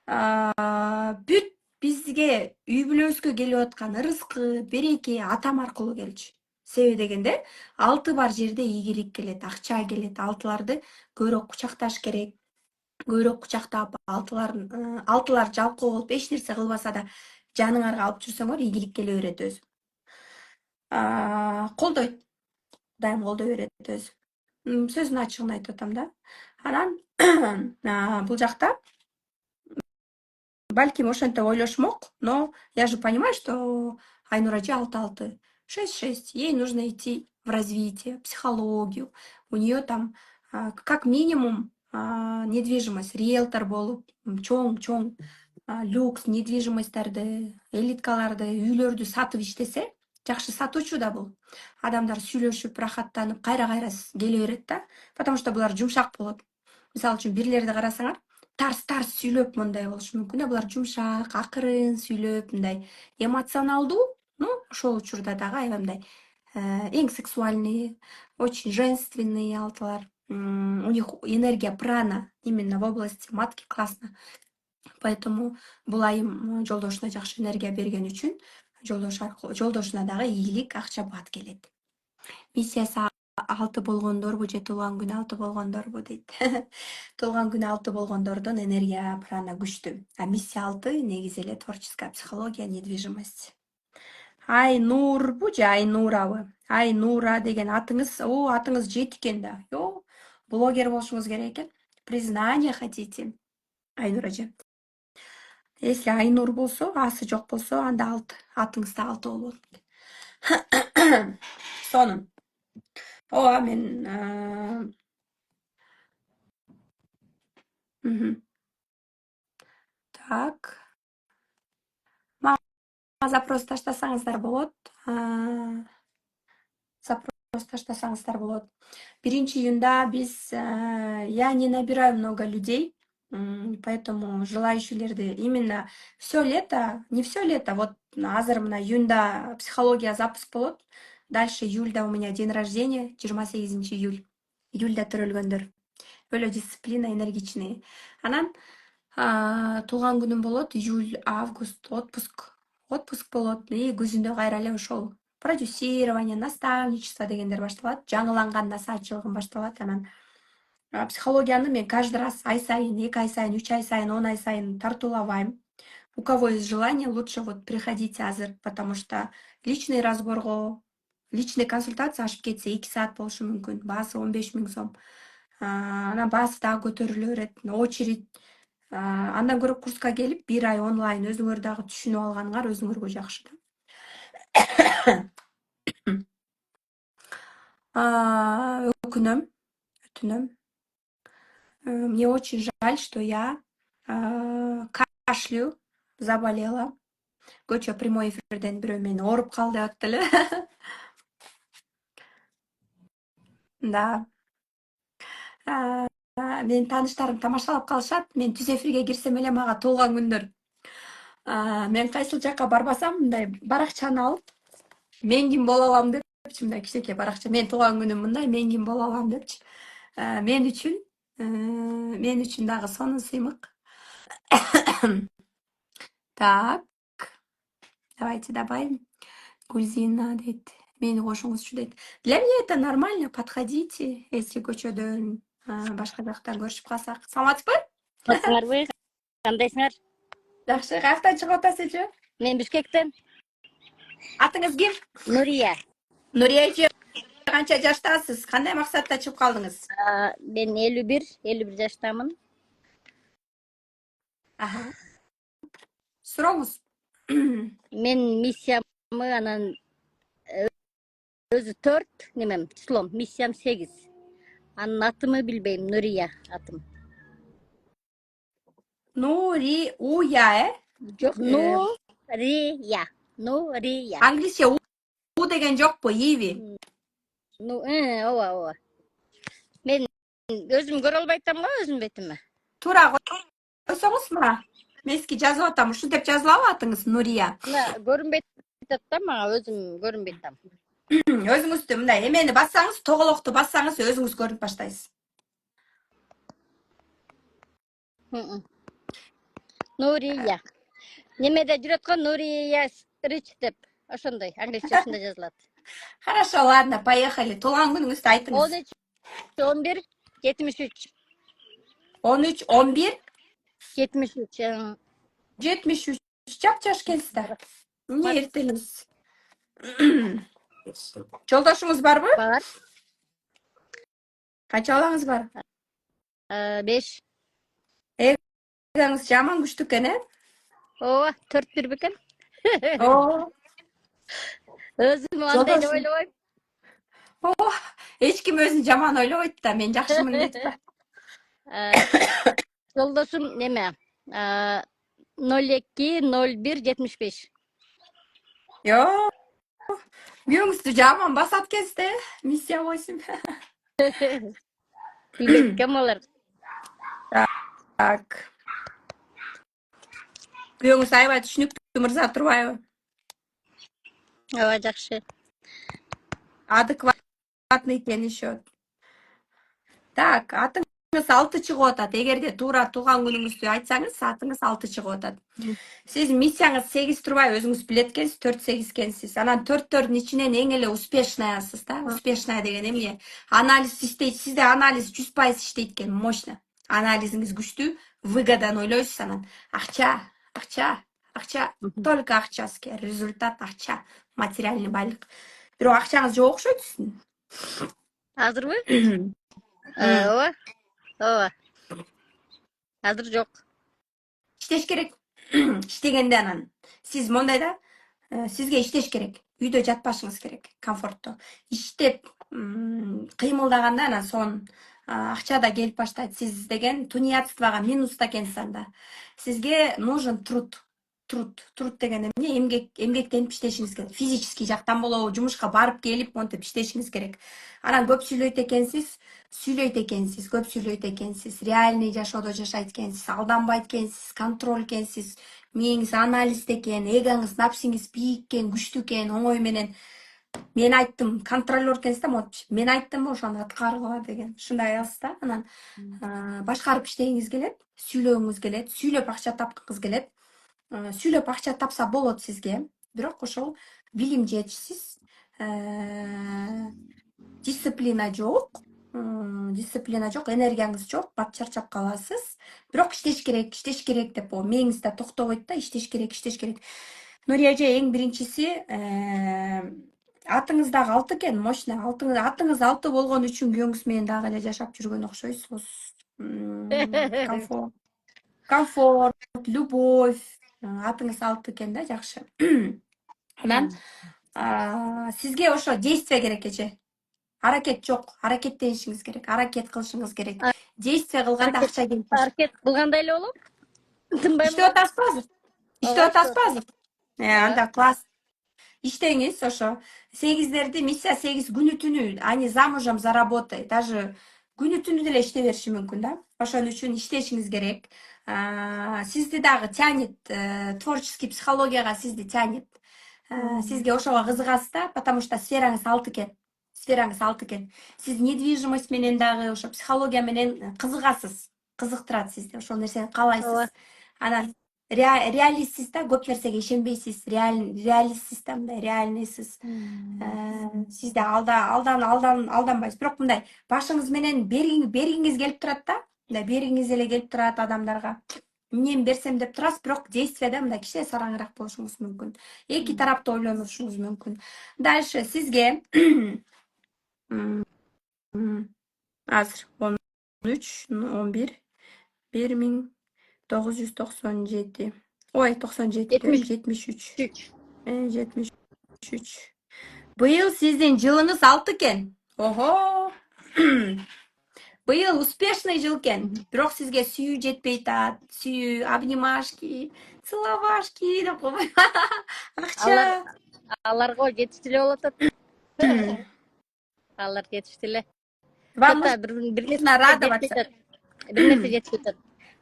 Бүт бизге үй бүлөбүзгө келип аткан ырыскы, береке атам аркылуу келчү. Себеби дегенде 6 бар жерде ийгилик келет, акча келет. 6-ларды көбүрөөк кучакташ керек. Көбүрөөк кучактап, 6-лар жалкоо болуп эч нерсе кылбаса да жаныңарга алып жүрсөңөр ийгилик келе берет өзү. Колдойт. Дайым колдой берет өзү. Сөздүн ачыгын айтып атам да. Анан бул жакта балким ошентип ойлошмок, но я же понимаю, что Айнур эже 6-6. 6-6. Ей нужно идти в развитие, психологию. У нее там как минимум недвижимость, риэлтор болуп, чоң люкс недвижимостьтерди, элиткаларды, үйлөрдү сатып иштесе, жакшы сатуучу да бул. Адамдар сүйлөшүп, рахаттанып, кайра-кайра келе берет да, потому что булар жумшак болот. Мисалы үчүн бирлерди карасаңар, тарс сүйлөп мындай болушу мүмкүн да, булар жумшак, акырын сүйлөп, мындай эмоционалдуу, ошол учурда дагы аябай эң сексуальный, очень женственный алтылар. У них энергия прана именно в области матки классно. Поэтому бул айым жолдошуна жакшы энергия берген үчүн жолдошуна дагы ийгилик, акча, бат келет. Миссиясы 6 болгондорбу же туулган күнү 6 болгондорбу дейт. Туулган күнү 6 болгондордун энергия прана күчтүү. А миссия 6 негизи эле творческая психология, недвижимость. Айнурбу же Айнурабы? Айнура деген атыңыз, атыңыз жет экен да. Блогер болушуңуз керек экен. Признание хотите? Айнур эже. Если Айнур болсо, асы жок болсо, анда 6. Атыңыз да 6 болот. Сонун. Ооба мен так. Мага запрос таштасаңыздар болот. Запрос таштасаңыздар болот. 1-июнда биз я не набираю много людей, поэтому желающийлерди именно все лето, не все лето, вот азыр мына июнда психология запуск болот. Дальше июльда у меня день рождения, 28 июль. Июльда төрөлгөндөр. Өлө дисциплина, энергичный. Анан туулган күнүм болот, июль, август, отпуск болот. И күзүндө кайра эле ошол продюсирование, наставничество дегендер башталат. Жаңыланган насаатчылыгым башталат. Анан психологияны мен каждый раз ай сайын, 2 ай сайын, 3 ай сайын, 10 ай сайын тартуулабайм. У кого есть желание, лучше вот приходите азыр, потому что личный разборго, личный консультация ашып кетсе 2 саат болушу мүмкүн. Баасы 15 000 сом. Анан баасы дагы көтөрүлө берет. Очередь. Андан көрө курска келип 1 ай онлайн өзүңөр дагы түшүнүп алганыңар өзүңөргө жакшы да. Өкүнөм. Мне очень жаль, что я кашлю, заболела. Көчө прямой эфирден бирөө мени ооруп калды деп атты эле. Да. Менин тааныштарым тамашалап калышат. Мен түз эфирге кирсем эле мага туулган күндөр. Мен кайсыл жакка барбасам, мындай баракчаны алып, мен ким боло алам деп депчи, мындай кичинекей баракча. Менин тууган күнүм мындай, мен ким боло алам депчи. Мен үчүн дагы сонун сыймык. Так, давайте добавим. Гульзина дейт. Мени кошуңузчу дейт. Для меня это нормально. Подходите, если көчөдөн башка жактан көрүшүп калсак. Саламатсызбы? Саламатсыңарбы? Кандайсыңар? Жакшы. Каяктан чыгып атасызчы? Мен Бишкектен. Атыңыз ким? Нурия. Нурия эже, канча жаштасыз? Кандай максатта чыгып калдыңыз? Мен 51 жаштамын. Аха. Сурооңуз. Мен миссиямы анан өзү 4 немем, числом. Миссиям 8. Анын атымы билбейм, Нурия атым. Уя, Жок, Нурия. Нурия. Англисче у деген жокпу, иви? Ооба. Мен өзүм көрө албай атам го өзүм бетиме. Туура койсоңузбу? Мен сизге жазып атам. Ушул деп жазылабы атыңыз, Нурия? Көрүнбөй атат да мага, өзүм көрүнбөй атам. Өзүңүздү мындай эмени бассаңыз, тоголокту бассаңыз өзүңүз көрүнүп баштайсыз. Нурия. Немеде жүрөт го, Нурия Рич деп. Ошондой, англисчесинде жазылат. Хорошо, ладно, поехали. Туулган күнүңүздү айтыңыз. 13-11-73. 13-11 73. 73. Жап-жаш экенсиз да. Эмне эртелиңиз? Жолдошуңуз барбы? Бар. Канча балаңыз бар? 5. Эгаңыз жаман күчтүү экен, Ооба, 4-1 бекен. О, Өзүм андай деп ойлобойм. эч ким өзүн жаман ойлобойт да, мен жакшымын дейт да. Жолдошум неме? 02-01-75. Йоо, күйөөңүздү жаман басат экенсиз да, миссия койсун. Билет кем алар. Так. Күйөөңүз аябай түшүнүктүү мырза турбайбы? Ооба, жакшы. Адекватный экен еще. Так, атыңыз 6 чыгып атат. Эгерде туура туулган күнүңүздү айтсаңыз, атыңыз 6 чыгып атат. Сиздин миссияңыз 8 турбайбы? Өзүңүз билет экенсиз, 4-8 экенсиз. Анан 4-4'ün ичинен эң эле успешныйсыз да. Успешная деген эмне? Анализ иштейт. Сизде анализ 100% иштейт экен, мощно. Анализиңиз күчтүү, выгодан ойлойсуз анан. Акча. Только акча сизге. Результат акча, материальный байлык. Бирок акчаңыз жок окшойт сиздин. Азырбы? Ооба. Азыр жок. Иштеш керек. Иштегенде анан сиз мондай да, сизге иштеш керек. Үйдө жатпашыңыз керек, комфорттуу. Иштеп, кыймылдаганда анан сонун акча да келип баштайт. Сиз деген тунеядствого минуста экенсиз анда. Сизге нужен труд. Труд деген эмне? Эмгектенип иштешиңиз керек. Физический жактан болобу, жумушка барып келип монтип иштешиңиз керек. Анан көп сүйлөйт экенсиз, көп сүйлөйт экенсиз, реальный жашоодо жашайт экенсиз, алданбайт экенсиз, контроль экенсиз, мээңиз анализде экен, эгоңуз, напсиңиз бийик экен, күчтүү экен, оңой менен мен айттым, контролер экенсиз да, монтип. Мен айттым, ошону аткаргыла деген. Ушундай аласыз да. Анан башкарып иштегиңиз келет, сүйлөгүңүз келет, сүйлөп акча тапкыңыз келет. Сүйлөп акча тапса болот сизге. Бирок ошол билим жетишсиз. Дисциплина жок, энергияңыз жок, бат чарчап каласыз. Бирок иштеш керек деп, мээңизде токтобойт да, иштеш керек. Нурия эже, эң биринчиси, атыңыз дагы 6 экен, мощно. Атыңыз 6 болгон үчүн күйөөңүз менен дагы эле жашап жүргөн окшойсуз. Комфорт, любовь. Атыңыз 6 экен да, жакшы. Анан сизге ошо действие керек эже. Аракет жок, аракеттенишиңиз керек, аракет кылышыңыз керек. Действие кылганда акча келип баштайт. Аракет кылганда эле болот. Тынбайм. Иштеп атасызбы азыр? Иштеп атасызбы азыр? Анда класс. Иштеңиз ошо. 8'дерди, миссия 8 күнү түнү, они замужем за работой. Даже күнү түнү деле иштей бериши мүмкүн да. Ошон үчүн иштешиңиз керек. Сизди дагы тянет, творческий психологияга сизди тянет. Сизге ошого кызыгасыз да, потому что сфераңыз алты экен. Сиз недвижимость менен дагы ошо психология менен кызыгасыз, кызыктырат сизди, ошол нерсени каалайсыз. Анан реалистсиз да, көп нерсеге ишенбейсиз, реалистсиз да, мындай реальныйсыз. Сиз да алданбайсыз. Бирок мындай башыңыз менен бергиңиз келип турат да, мындай бергиңиз эле келип турат адамдарга. Эмнени берсем деп турасыз, бирок действияда мындай кичине сараңыраак болушуңуз мүмкүн. Эки тараптуу ойлонушуңуз мүмкүн. Дальше сизге азыр 13, 11, 1997. Ой, 97 diyorum, 73. 73. Быйыл сиздин жылыңыз 6 экен. Ого! Быйыл успешный жыл экен. Бирок сизге сүйүү жетпей атат. Сүйүү, обнимашки, целовашки деп койбой. Акча. Аларга жетиштүү эле болуп атат. Алар жетиштүү эле. Вам Бир нужно радоваться. Бир нерсе жетпей атат.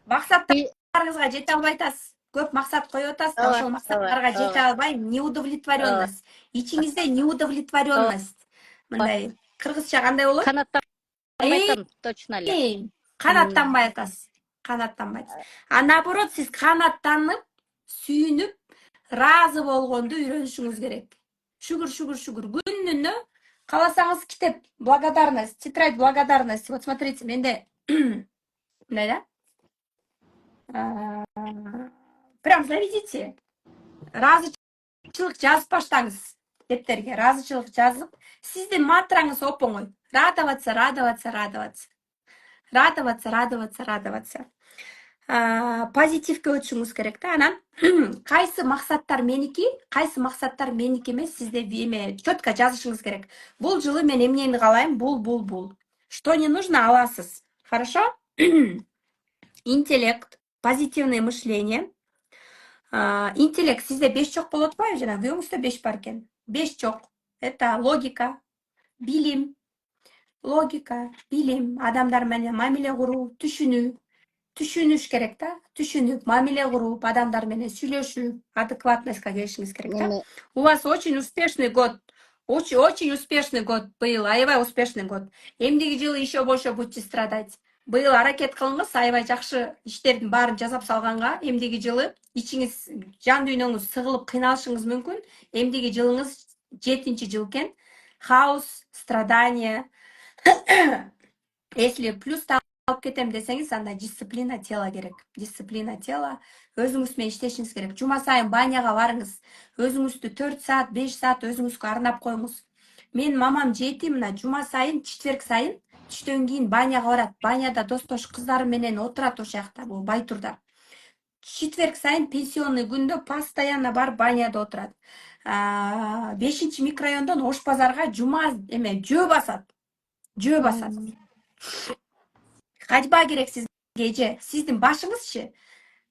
Максаттарыңызга жете албай атасыз. Көп максат коюп атасыз да, ошол максаттарга жете албай неудовлетворенность. Ичиңизде неудовлетворенность. Мындай кыргызча кандай болот? Канаттанбай точно эле. Канаттанбай атасыз. А наоборот, сиз канаттанып, сүйүнүп, разы болгонду үйрөнүшүңүз керек. Шүгүр. Күнүнө кааласаңыз китеп благодарность, тетрадь благодарности. Вот смотрите, менде мындай да. Прям заведите. Разычылык жазып баштаңыз. Дептерге разычылык жазып, сиздин мантраңыз оп-оңой. Радоваться. Позитивке өтүшүңүз керек да. Анан кайсы максаттар меники эмес, сизде эме четко жазышыңыз керек. Бул жылы мен эмнени каалайм? Бул. Что не нужно, аласыз. Хорошо? Интеллект, позитивное мышление. Интеллект сизде 5 жок болуп атпайбы? Жана күйөөңүздө 5 бар экен. 5 жок. Это логика, билим, адамдар менен мамиле куруу, түшүнүш керек да. Түшүнүп, мамиле куруп, адамдар менен сүйлөшүп, адекватностька келишиңиз керек да. У вас очень успешный год. Очень успешный год быйыл, аябай успешный год. Эмдиги жылы еще больше будете страдать. Быйыл аракет кылыңыз, аябай жакшы иштердин баарын жасап салганга. Эмдиги жылы ичиңиз, жан дүйнөңүз сыгылып кыйналышыңыз мүмкүн. Эмдиги жылыңыз 7-чи жыл экен. Хаос, страдания. Если плюс алып кетем десеңиз, анда дисциплина тела керек. Өзүңүз менен иштешиңиз керек. Жума сайын баняга барыңыз. Өзүңүздү 4 саат, 5 саат өзүңүзгө арнап коюңуз. Мен мамам жети мына жума сайын, четверг сайын түштөн кийин баняга барат. Баняда достош кыздары менен отурат ошол жакта, бул Байтурда. Четверг сайын пенсионный күндө постоянно барып баняда отурат. 5-чи микрорайондон Ош базарга жума жөө басат. Качба керек сизге эже. Сиздин башыңызчы.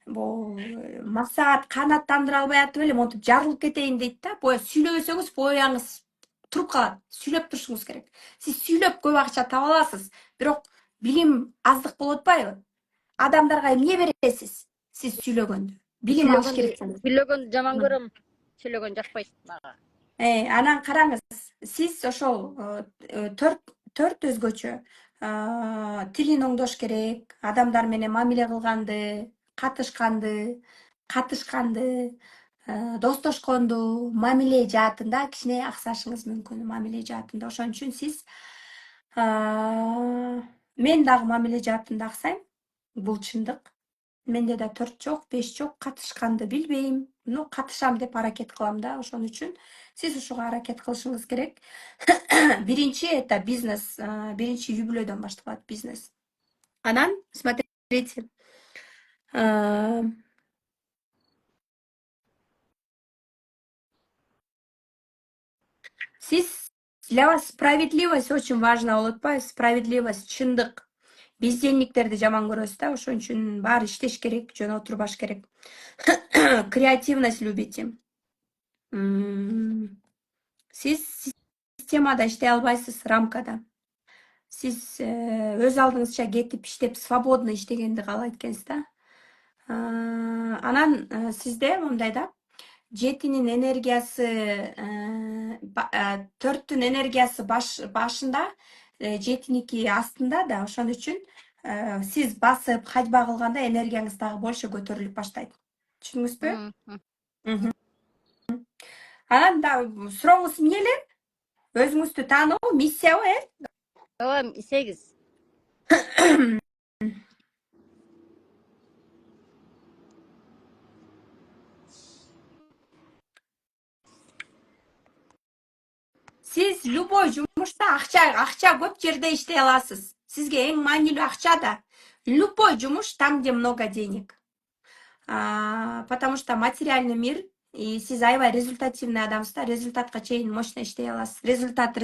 Бул максат канаттандыра албай атып эле монтип жарылып кетейин дейт да. Боя сүйлөбөсөңүз бояңыз туруп калат. Сүйлөп турушуңуз керек. Сиз сүйлөп көп акча таба аласыз, бирок билим аздык болуп атпайбы? Адамдарга эмне бересиз? Сиз сүйлөгөндү. Билим алыш керек. Сүйлөгөндү жаман көрөм. Сүйлөгөн жакпайт мага. Анан караңыз, сиз ошол 4 өзгөчө тилин оңдош керек, адамдар менен мамиле кылганды, катышканды, достошконду, мамиле жаатында кичине аксашыңыз мүмкүн, мамиле жаатында. Ошон үчүн сиз мен дагы мамиле жаатында аксайм. Бул чындык. Менде да 4 жок, 5 жок, катышканды билбейм. Но катышам деп аракет кылам да. Ошон үчүн сиз ушуга аракет кылышыңыз керек. Биринчи это бизнес, биринчи үй бүлөдөн башталат бизнес. Анан, смотрите. Для вас справедливость очень важна болуп атпайбы? Справедливость, чындык. Бездельниктерди жаман көрөсүз да, ошон үчүн баары иштеш керек, жөн отурбаш керек. Креативность любите. Сиз системада иштей албайсыз, рамкада. Сиз өз алдыңызча кетип иштеп, свободно иштегенди каалайт экенсиз да. Анан сизде мындай да, жетинин энергиясы, төрттүн энергиясы башында, жетиники астында да. Ошон үчүн сиз басып ходьба кылганда энергияңыз дагы больше көтөрүлүп баштайт. Түшүндүңүзбү? Мгм. Анан да сурооңуз эмне эле? Өзүңүздү таануу, миссиябы, Ооба, 8. Сиз любой жумушта акча көп жерде иштей аласыз. Сизге эң маанилүү акча да. Любой жумуш там, где много денег. Потому что материальный мир, и сиз аябай результативный адамсыз да, результатка чейин мощно иштей аласыз. Результат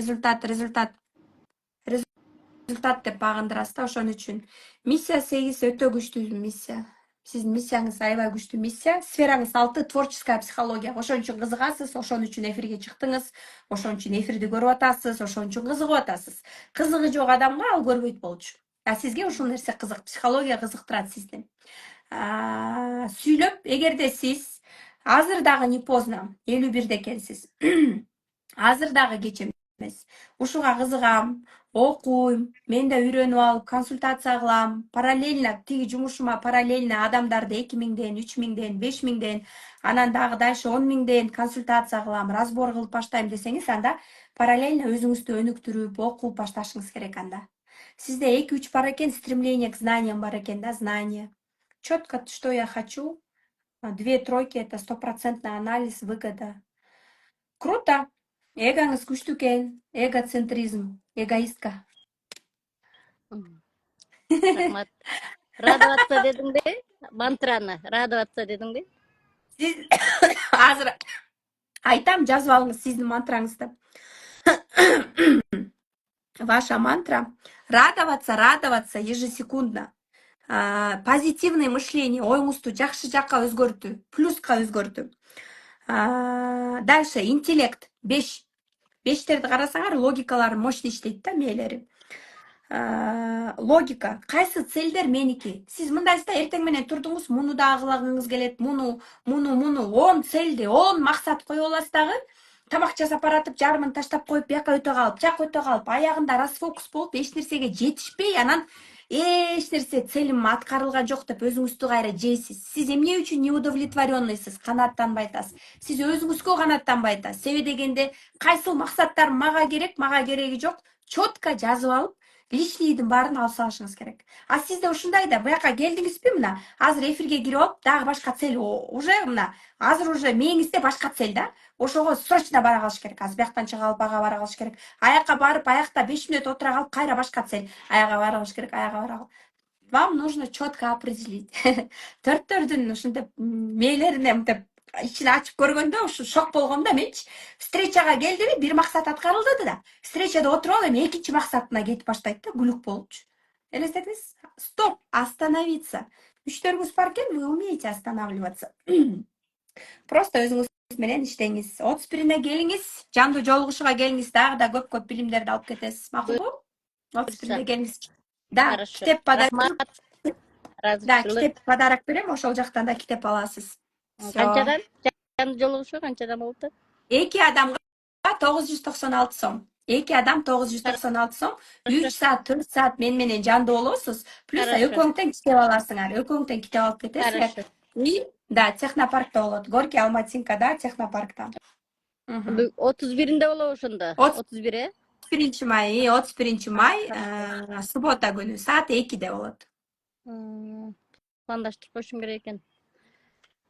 деп багындырасыз да. Ошон үчүн миссия 8 өтө күчтүү миссия. Сиздин миссияңыз аябай күчтүү миссия. Сфераңыз 6 творческая психология. Ошон үчүн кызыгасыз, ошон үчүн эфирге чыктыңыз, ошон үчүн эфирди көрүп атасыз, ошон үчүн кызыгып атасыз. Кызыгы жок адамга ал көрбөйт болчу. Сизге ушул нерсе кызык, психология кызыктырат сизди. Сүйлөп, эгерде сиз азыр дагы не поздно, 51 экенсиз. Азыр дагы кеч эмес. Ушуга кызыгам, окуйм, мен да үйрөнүп алып консультация кылам, параллельно тиги жумушума параллельно адамдарды 2000ден, 3000ден, 5000ден, анан дагы дальше 10.000ден консультация кылам, разбор кылып баштайм десеңиз, анда параллельно өзүңүздү өнүктүрүп, окуп башташыңыз керек анда. Сизде 2-3 бар экен, стремление к знаниям бар экен да, знание. Четко, что я хочу. 2 тройки это 100% анализ, выгода. Круто. Эгоңыз күчтүү экен. Эгоцентризм, эгоистка. Рахмат. Радоваться дедиңби? Мантраны радоваться дедиңби? Сиз азыр айтам, жазып алыңыз сиздин мантраңызды. Ваша мантра радоваться ежесекундно. Позитивное мышление, оюңузду жакшы жакка өзгөртүү, плюска өзгөртүү. Дальше интеллект 5. 5терди карасаңар, логикалары мощный иштейт да, мээлери. Логика, кайсы целдер меники? Сиз мындайсыз да, эртең менен турдуңуз, муну дагы кылгыңыз келет, муну 10 целди, 10 максат коюп аласыз дагы. Тамак жасап баратып, жарымын таштап коюп, бияка өтө калып, жака өтө калып, аягында расфокус болуп, эч нерсеге жетишпей, анан эч нерсе целим аткарылган жок деп өзүңүздү кайра жейсиз. Сиз эмне үчүн неудовлетворенныйсыз, канааттанбай атасыз. Сиз өзүңүзгө канааттанбай атасыз. Себеби дегенде, кайсыл максаттар мага керек, мага кереги жок, четко жазып алып, личныйдын баарын алып салышыңыз керек. Сизде ушундай да, буяка келдиңизби, мына, азыр эфирге кирип алып, дагы башка цель уже мына, азыр уже мээңизде башка цель да. Ошого срочно бара калыш керек. Азыр бияктан чыга алып, ага бара калыш керек. Аякка барып, аякта 5 мүнөт отура калып, кайра башка цель. Аяга бара калыш керек, аяга бара калып. Вам нужно четко определить. Төрттөрдүн ушинтип мээлерине мынтип ичин ачып көргөндө ушу шок болгом да менчи. Встречага келдиби, бир максат аткарылды да. Встречада отуруп алып, эми экинчи максатына кетип баштайт да, күлүк болупчу. Элестетиңиз? Стоп, остановиться. Күчтөрүңүз бар экен, вы умеете останавливаться. Просто өзүңүз менен иштеңиз. 31-ине келиңиз, жандуу жолугушууга келиңиз, дагы да көп билимдерди алып кетесиз. Макулбу? 31-ине келиңиз. Да, Хорошо. китеп подарок. Рахмат. Да, Разычылык. китеп подарок берем, ошол жактан да китеп аласыз. Канчадан? Жандуу жолугушуу канчадан болду? 2 адамга 996 сом. 2 адам 996 сом. 3 саат, 4 саат менен жандуу болосуз. Плюс Хорошо. экөөңтен китеп аласыңар. Экөөңтен китеп алып кетесиңер. Хорошо. И да, технопаркта болот. Горький Алматинкада, технопаркта. 31-inde болобу ошондо? 31, 31 май, 31 май, суббота күнү саат 2-де болот. Пландаштырып коюшум керек экен.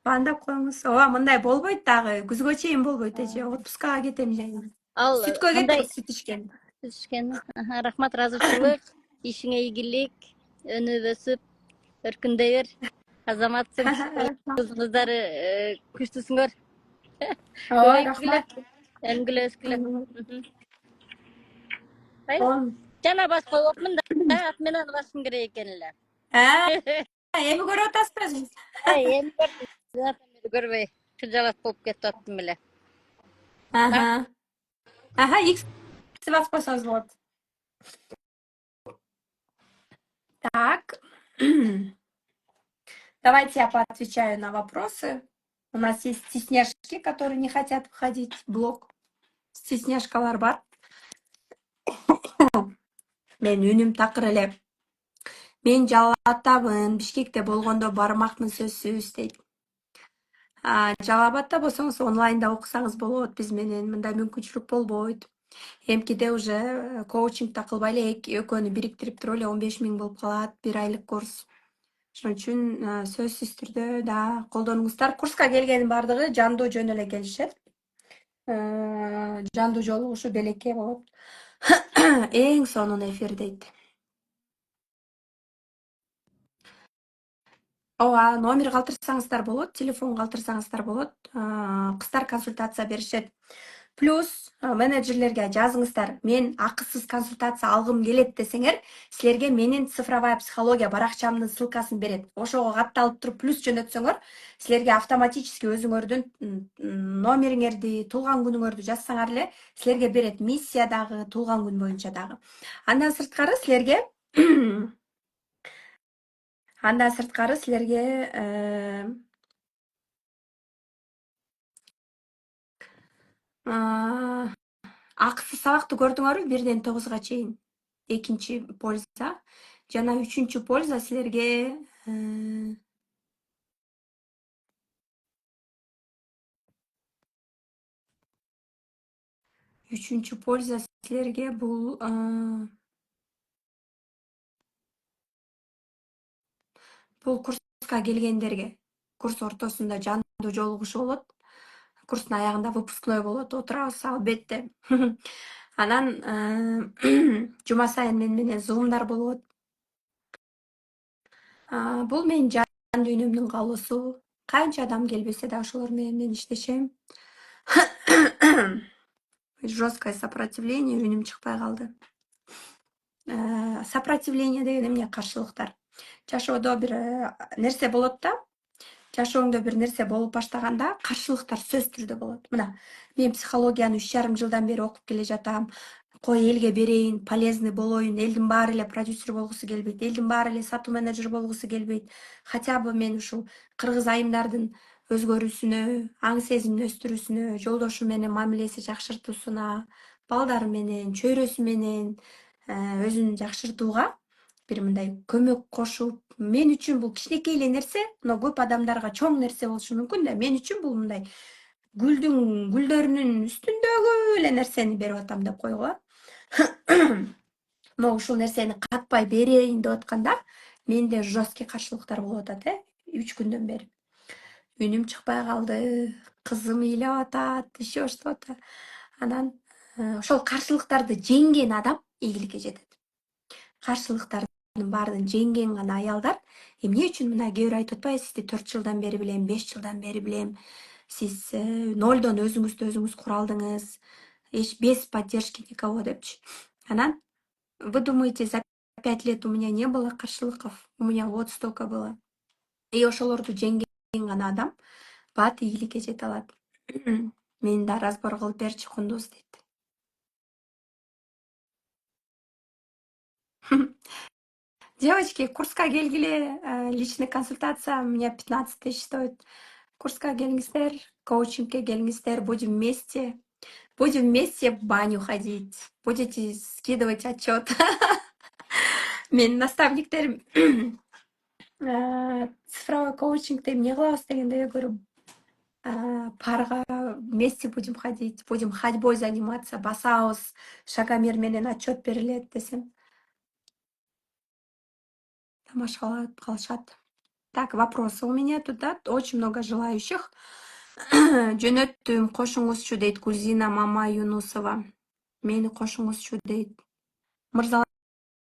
Пландап коюңуз. Ооба, мындай болбойт дагы. Күзгө чейин болбойт эже. Отпускага кетем жайына. Ал Сүткө кандай кетем, сүт ичкен. түшкөн? Рахмат, ыраазычылык. Ишиңе ийгилик, өнүп өсүп, өркүндөй бер. Азаматсың. Кыздары күчтүүсүңөр. Ой, рахмат. Өңгүлө өскүлө. Жана бас коюпмун да, ат менен басым керек экен эле. Эми көрүп атасызбы? Эми көрбөй, кыжалат болуп кетип аттым эле. X вас посоз болот. Так. Давайте я поотвечаю на вопросы. У нас есть стесняшки, которые не хотят выходить в блог. Стесняшкалар бар. Мен үнүм такыр эле. Мен Жалал-Абадтабын, Бишкекте болгондо бармакмын сөзсүз дейт. Жалал-Абадта болсоңуз онлайнда окусаңыз болот, биз менен мындай мүмкүнчүлүк болбойт. Эмкиде уже коучингда кылбай эле экөөнү бириктирип туруп эле 15 000 болуп калат, 1 айлык курс. Ошон үчүн сөзсүз түрдө да колдонуңуздар. Курска келгендин баардыгы жандуу жөн эле келишет. Жандуу жолугушуу белекке болот. Эң сонун эфир дейт. Ооба, номер калтырсаңыздар болот, телефон калтырсаңыздар болот. Кыздар консультация беришет. Плюс менеджерлерге жазыңыздар. Мен акысыз консультация алгым келет десеңер, силерге менин цифровая психология баракчамдын ссылкасын берет. Ошого катталып туруп плюс жөнөтсөңөр, силерге автоматически өзүңөрдүн номериңерди, туулган күнүңөрдү жазсаңар эле, силерге берет миссия дагы, туулган күн боюнча дагы. Андан сырткары силерге акысыз сабакты көрдүңөрбү 1-ден 9-га чейин. Экинчи польза жана үчүнчү польза силерге бул курска келгендерге курс ортосунда жандуу жолугушуу болот. Курстун аягында выпускной болот, отурабыз албетте. Анан жума сайын менен зумдар болот. Бул менин жан дүйнөмдүн каалоосу. Канча адам келбесе да ошолор менен мен иштешем. Жесткое сопротивление, үнүм чыкпай калды. Сопротивление деген эмне? Каршылыктар. Жашоодо бир нерсе болот да, жашооңдо бир нерсе болуп баштаганда каршылыктар сөзсүз түрдө болот. Мына, мен психологияны 3,5 жылдан бери окуп келе жатам. Кой элге берейин, полезный болоюн, элдин баары эле продюсер болгусу келбейт, элдин баары эле сатуу менеджер болгусу келбейт. Хотя бы мен ушул кыргыз айымдардын өзгөрүүсүнө, аң сезимин өстүрүүсүнө, жолдошу менен мамилеси жакшыртуусуна, балдары менен, чөйрөсү менен өзүн жакшыртууга бир мындай көмөк кошуп, мен үчүн бул кичинекей эле нерсе, но көп адамдарга чоң нерсе болушу мүмкүн да, мен үчүн бул мындай гүлдүн гүлдөрүнүн үстүндөгү эле нерсени берип атам деп койгула. Но ушул нерсени катпай берейин деп атканда, менде жесткий каршылыктар болуп атат, 3 күндөн бери. Үнүм чыкпай калды, кызым ыйлап атат, еще что-то. Анан ошол каршылыктарды жеңген адам ийгиликке жетет. Каршылыктардын баарын жеңген гана аялдар, эмне үчүн мына кээ бир айтып атпайбы, сизди 4 жылдан бери билем, 5 жылдан бери билем. Сиз нолдон өзүңүз кура алдыңыз, без поддержки никого депчи. Анан вы думаете, за 5 лет у меня не было каршылыков? У меня вот столько было. И ошолорду жеңген гана адам бат ийгиликке жете алат. Мени да разбор кылып берчи кундуз дейт. Девочки, курска келгиле, личный консультация у меня 15 000 стоит. Курска келиңиздер, коучингке келиңиздер, будем вместе в баню ходить, будете скидывать отчет. Мен наставниктерим цифровой коучингте эмне кылабыз дегенде я говорю, парга вместе будем ходить, будем ходьбой заниматься, басабыз, шагомер менен отчет берилет десем. Тамашалап калышат. Так, вопросы у меня тут, да? Очень много желающих. Жөнөттүм, кошуңузчу дейт Гүлзина Мама Юнусова. Мени кошуңузчу дейт. Мырзалар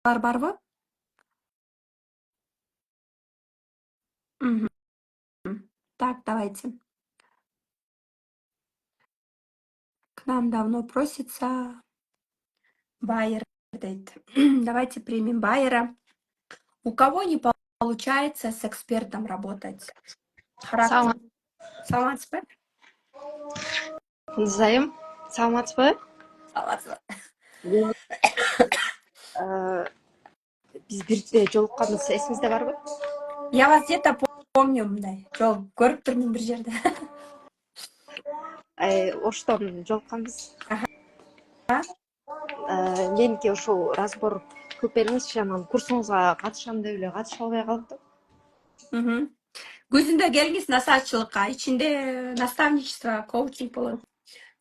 барбы? Так, давайте. К нам давно просится байер дейт. Давайте примем байера. У кого не получается с экспертом работать? Саламатсызбы? Зайым, саламатсызбы? Саламатсызбы. Биз бир жолукканбыз, эсиңизде барбы? Я вас где-то помню, мындай. Жол көрүп турмун бир жерде. Оштон жолукканбыз. А? Меники ушул разбор көп бериңизчи, анан курсуңузга катышам деп эле катыша албай калдым. Мгм. Күзүндө келиңиз насаатчылыкка. Ичинде наставничество, коучинг болот.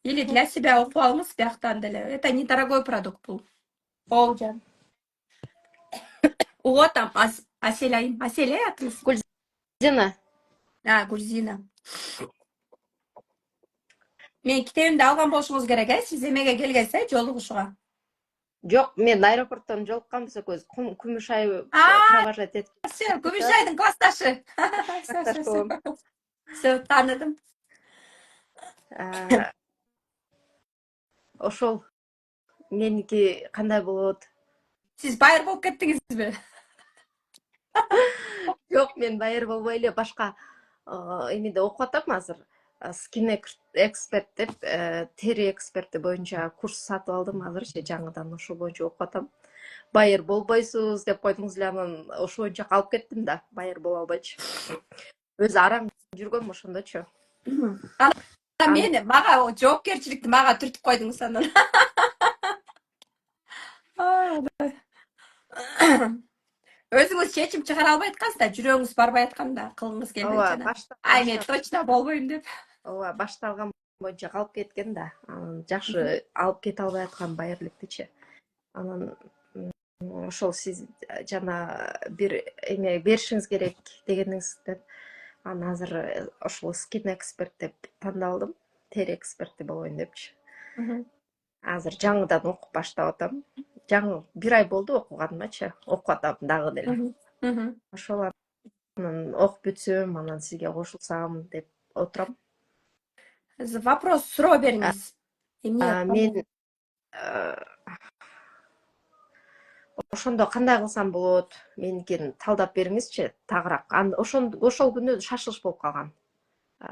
Или для себя окуп алыңыз бияктан деле. Это недорогой продукт бул. Оолжан. Уготам Асель айым. Асель атыңыз? Гүлзина. Гүлзина. Мен китебимди алган болушуңуз керек, сиз эмеге келгенсиз, жолугушууга. Жок, мен аэропорттон жолукканбыз экөөбүз. Күмүш айы А, провожать этип. всё, Күмүшайдын классташы. Всё, тааныдым. Ошол меники кандай болот? Сиз байыр болуп кеттиңизби? Жок, мен байыр болбой эле башка эмеде окуп атам азыр. Skin expert деп, тери эксперти боюнча курс сатып алдым азырчы жаңыдан, ошол боюнча окуп атам. Байыр болбойсуз деп койдуңуз эле, анан ошол боюнча калып кеттим да, байыр боло албайчы. Өзү араң жүргөм ошондочу. Мага жоопкерчиликти мага түртүп койдуңуз анан. Өзүңүз чечим чыгара албай аткансыз да, жүрөгүңүз барбай атканда, кылгыңыз келбей жана. Мен точно болбойм деп. Ооба, башталган боюнча калып кеткен да. Анан жакшы алып кете албай аткан байырлыктычы. Анан ошол сиз жана бир эме беришиңиз керек дегениңизден анан азыр ошол skin expert деп тандалдым. Тери эксперти болоюн депчи. Азыр жаңыдан окуп баштап атам. Жаңы бир ай болду окуганымачы. Окуп атам дагы деле. Ошол анан окуп бүтсөм, анан сизге кошулсам деп отурам. Вопрос, суроо бериңиз. Мен ошондо кандай кылсам болот? Меникин талдап бериңизчи тагыраак. Ошол күнү шашылыш болуп калган.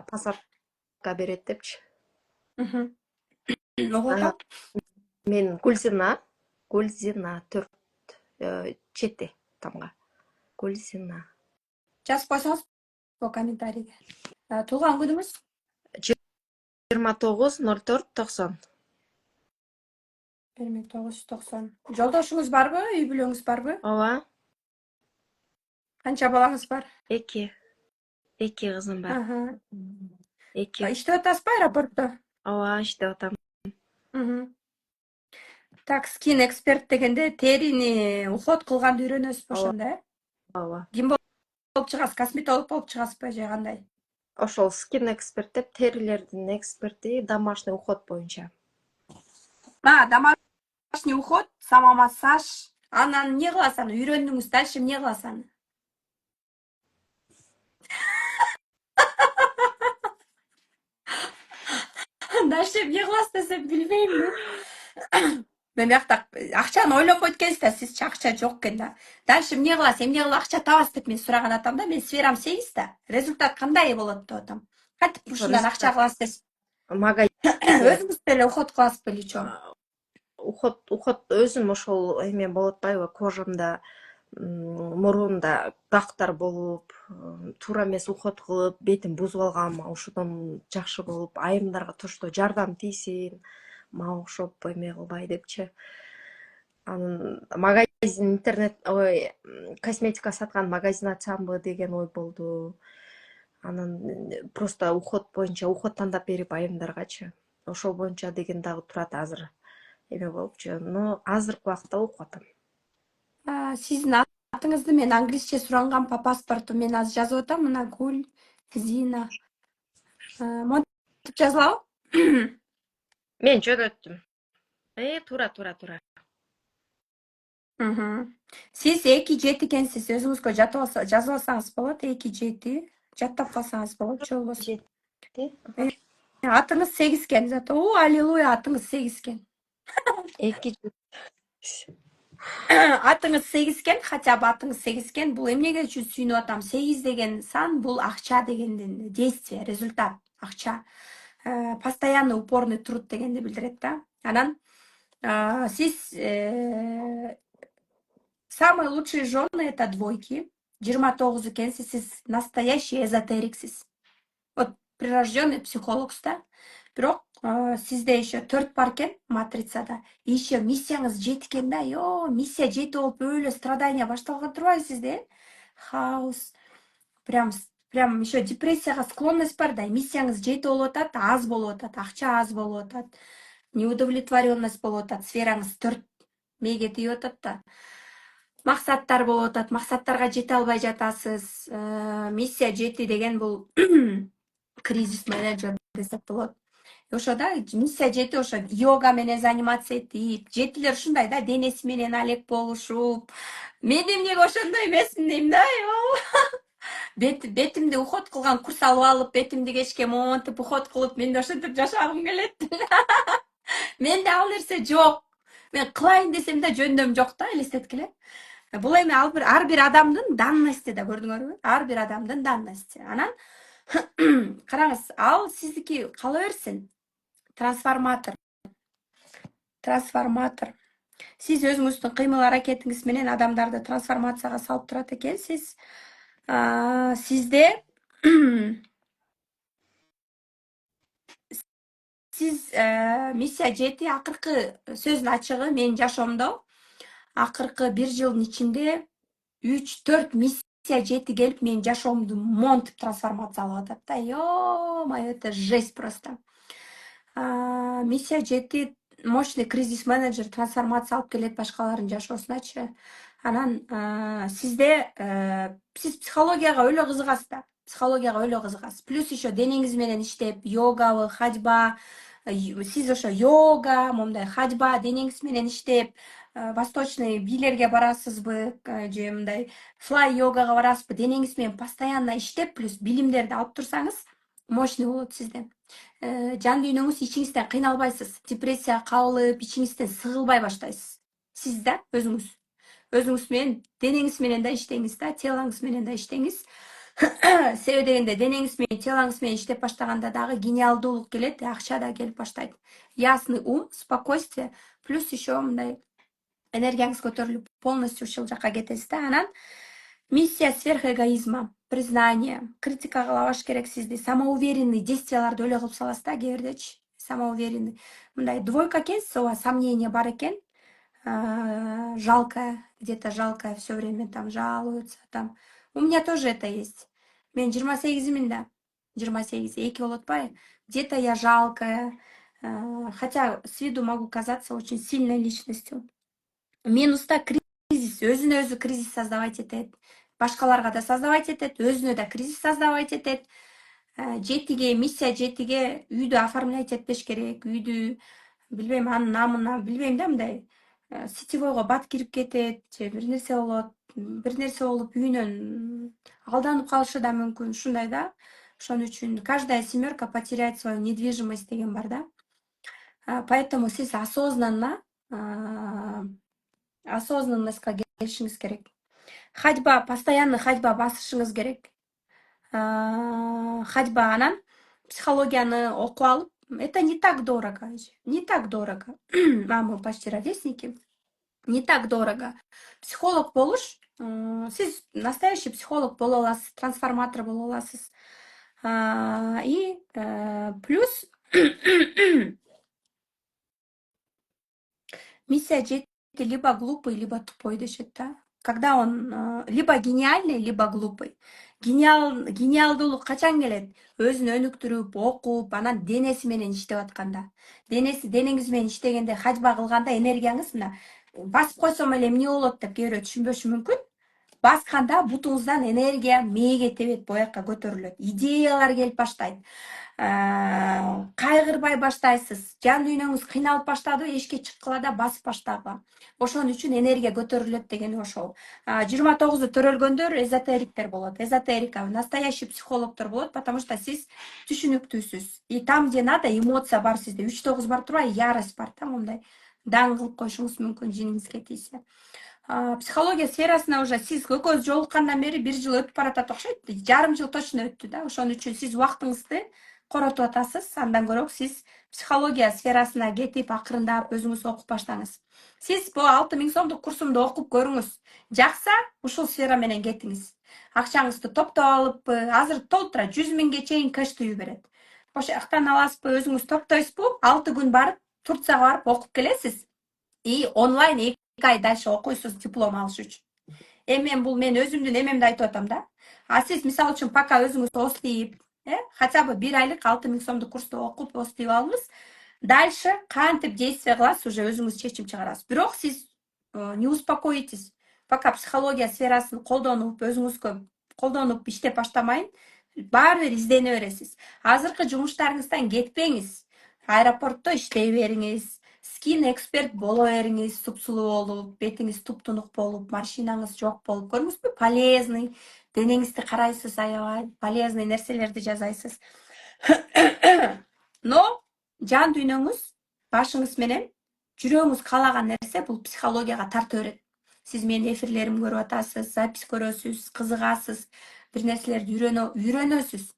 Посадка берет депчи. Мен Гүлзина 4 7 тамга. Гүлзина. Жазып койсоңуз по комментарийге. Туулган күнүңүз? 29/04/90. 1990. Жолдошуңуз барбы? Үй бүлөңүз барбы? Ооба. Канча балаңыз бар? 2 кызым бар. 2. Иштеп атасызбы аэропортто? Ооба, иштеп атам. Так, skin эксперт дегенде терини уход кылганды үйрөнөсүзбү ошондо, Ооба. Ким болуп чыгасыз? Косметолог болуп чыгасызбы же кандай? Ошол skin эксперт деп терилердин эксперти, домашний уход боюнча. Домашний уход, самомассаж. Анан эмне кыласыз? Аны үйрөндүңүз, дальше эмне кыласыз аны? Дальше эмне кыласыз десем билбейм. Мен биякта акчаны ойлонбойт экенсиз да, сизчи акча жок экен да. Дальше эмне кыласыз, эмне кылып акча табасыз деп мен сураган атам да, мен сферам 8 да. Результат кандай болот деп атам. Кантип ушундан акча кыласыз десиз. Өзүңүз деле уход кыласыз беле чоң? Уход өзүм ошол эме болот атпайбы, кожамда, мурунда дактар болуп, туура эмес уход кылып, бетим бузуп алгам, ошодон жакшы болуп, айымдарга тошто жардам тийсин, мага окшоп эме кылбай депчи. Анан магазин, интернет, косметика саткан магазин ачамбы деген ой болду. Анан просто уход боюнча уход тандап берип айымдаргачы. Ошол боюнча деген дагы турат азыр. Эме болупчу. Но азыркы убакта окуп атам. Сиздин атыңызды мен англисче суранган по паспорту мен азыр жазып атам. Мына Гүлзина. Монтип жазылабы? Мен жөнөттүм. Туура. Сиз 2-7 экенсиз. Өзүңүзгө жазып алсаңыз болот. 2-7. Жаттап калсаңыз болот, же болбосо. Атыңыз 8 экен. Зато аллилуйя, атыңыз 8 экен. 2 Атыңыз 8 экен, хотя бы атыңыз 8 экен. Бул эмнеге үчүн сүйүнүп атам? 8 деген сан бул акча дегендин действие, результат, акча. Постоянно упорный труд дегенди билдирет да. Анан сиз самые лучшие жены это 2. 29 экенсиз, сиз настоящий эзотериксиз. Вот прирожденный психологсуз да. Бирок сизде еще 4 бар экен матрицада. Еще миссияңыз жеткен да. Миссия жетип болуп өлө страдания башталган турбайбы сизде? Хаос. Прям еще депрессияга склонность бар да. Миссияңыз жетип болуп атат, аз болуп атат, акча аз болуп атат. Неудовлетворенность болуп атат, сфераңыз 4 меге тийип атат да. Максаттар болуп атат, максаттарга жете албай жатасыз. Миссия жети деген бул кризис менеджер десек болот. Ошо да миссия жети ошо йога менен заниматься этип, жетилер ушундай да, денеси менен алек болушуп. Мен эмнеге ошондой эмесмин дейм да. Бетимди уход кылган курс алып алып, бетимди кечке монтип уход кылып, мен да ошентип жашагым келет. Менде ал нерсе жок. Мен кылайын десем да жөндөм жок да, элестеткиле. Бул эми ар бир адамдын данности да, көрдүңөрбү? Ар бир адамдын данности. Анан караңыз, ал сиздики кала берсин. Трансформатор. Сиз өзүңүздүн кыймыл аракетиңиз менен адамдарды трансформацияга салып турат экенсиз. Сизде сиз миссия жети акыркы сөздүн ачыгы менин жашоомдо акыркы 1 жылдын ичинде 3-4 миссия жети келип менин жашоомду монтип трансформациялап атат да. Ё-моё, это жесть просто. Миссия жети мощный кризис менеджер трансформация алып келет башкалардын жашоосуначы. Анан сизде сиз психологияга өлө кызыгасыз да. Плюс еще денеңиз менен иштеп, йогабы, ходьба, сиз ошо йога, мондай ходьба, денеңиз менен иштеп, восточный бийлерге барасызбы, же мындай флай йогага барасызбы, денеңиз менен постоянно иштеп, плюс билимдерди алып турсаңыз, мощный болот сизде. Жан дүйнөңүз ичиңизден кыйналбайсыз. Депрессияга кабылып, ичиңизден сыгылбай баштайсыз. Сиз да өзүңүз менен, денеңиз менен да иштеңиз да, телоңуз менен да иштеңиз. Себеби дегенде денеңиз менен, телоңуз менен иштеп баштаганда дагы гениалдуулук келет, акча да келип баштайт. Ясный ум, спокойствие, плюс еще мындай энергияңыз көтөрүлүп, полностью ушул жакка кетесиз да. Анан миссия сверхэгоизма, признание, критика кылабаш керек сизди, самоуверенный действияларды өлө кылып саласыз да, кээ самоуверенный. Мындай двойка экенсиз, ооба, сомнение бар экен. Жалкая, где-то жалкая, все время там жалуется, там. У меня тоже это есть. Мен 28-мин да. 28, 2 болуп атпайбы? Где-то я жалкая. Хотя с виду могу казаться очень сильной личностью. Минуста кризис, өзүнө өзү кризис создавать этет. Башкаларга да создавать этет, өзүнө да кризис создавать этет. Жетиге, миссия жетиге үйдү оформлять этпеш керек, үйдү билбейм, анын намына, билбейм да, мындай сетевойго бат кирип кетет, же бир нерсе болот, бир нерсе болуп үйүнөн алданып калышы да мүмкүн, ушундай да. Ошон үчүн каждая семерка потеряет свою недвижимость деген бар да. Поэтому сиз осознанностька келишиңиз керек. Ходьба, постоянно ходьба басышыңыз керек. Ходьба, анан психологияны окуп алып, это не так дорого. Мы почти ровесники. Не так дорого. Психолог болуш, сиз настоящий психолог боло аласыз, трансформатор боло аласыз. И плюс миссия жети либо глупый, либо тупой дешет да. Когда он либо гениальный, либо глупый. Гениалдуулук качан келет? Өзүн өнүктүрүп, окуп, анан денеси менен иштеп атканда. Денеңиз менен иштегенде, ходьба кылганда энергияңыз мына басып койсом эле эмне болот деп кээ бирөө түшүнбөшү мүмкүн. Басканда бутуңуздан энергия мээге тебет, боякка көтөрүлөт. Идеялар келип баштайт. Кайгырбай баштайсыз. Жан дүйнөңүз кыйналып баштады, эшикке чыккыла басып баштагыла. Ошон үчүн энергия көтөрүлөт дегени ошол. 29-у төрөлгөндөр эзотериктер болот. Эзотерика, настоящий психологдор болот, потому что сиз түшүнүктүүсүз. И там, где надо, эмоция бар сизде. 3-9 бар турбайбы, ярость бар да, мындай. Даң кылып коюшуңуз мүмкүн жиниңизге тийсе. Психология сферасына уже сиз экөөбүз жолуккандан бери 1 жыл өтүп баратат окшойт. Жарым жыл точно өттү да. Ошон үчүн сиз убактыңызды коротуп атасыз. Андан көрө сиз психология сферасына кетип, акырындап өзүңүз окуп баштаңыз. Сиз бул 6000 сомдук курсумду окуп көрүңүз. Жакса, ушул сфера менен кетиңиз. Акчаңызды топтоп алып, азыр толтура 100 000ге чейин кэш түйүү берет. ошо жактан аласызбы, өзүңүз топтойсузбу? 6 күн барып, Турцияга барып окуп келесиз. И онлайн 2 ай дальше окуйсуз диплом алыш үчүн. Мен бул мен өзүмдүн эмемди айтып атам да. А сиз мисалы үчүн пока өзүңүз остип, хотя бы 1 айлык 6000 сомдук курсту окуп остип алыңыз. Дальше кантип действие кыласыз, уже өзүңүз чечим чыгарасыз. Бирок сиз не успокоитесь. Пока психология сферасын колдонуп, өзүңүзгө колдонуп иштеп баштамайын, баары бир издене бересиз. Азыркы жумуштарыңыздан кетпеңиз. Аэропортто иштей бериңиз. Скин эксперт боло бериңиз, супсулуу болуп, бетиңиз туп-тунук болуп, машинаңыз жок болуп, көрдүңүзбү? Полезный, денеңизди карайсыз аябай, полезный нерселерди жасайсыз. Но жан дүйнөңүз, башыңыз менен жүрөгүңүз каалаган нерсе бул психологияга тарта берет. Сиз менин эфирлеримди көрүп атасыз, запись көрөсүз, кызыгасыз, бир нерселерди үйрөнөсүз,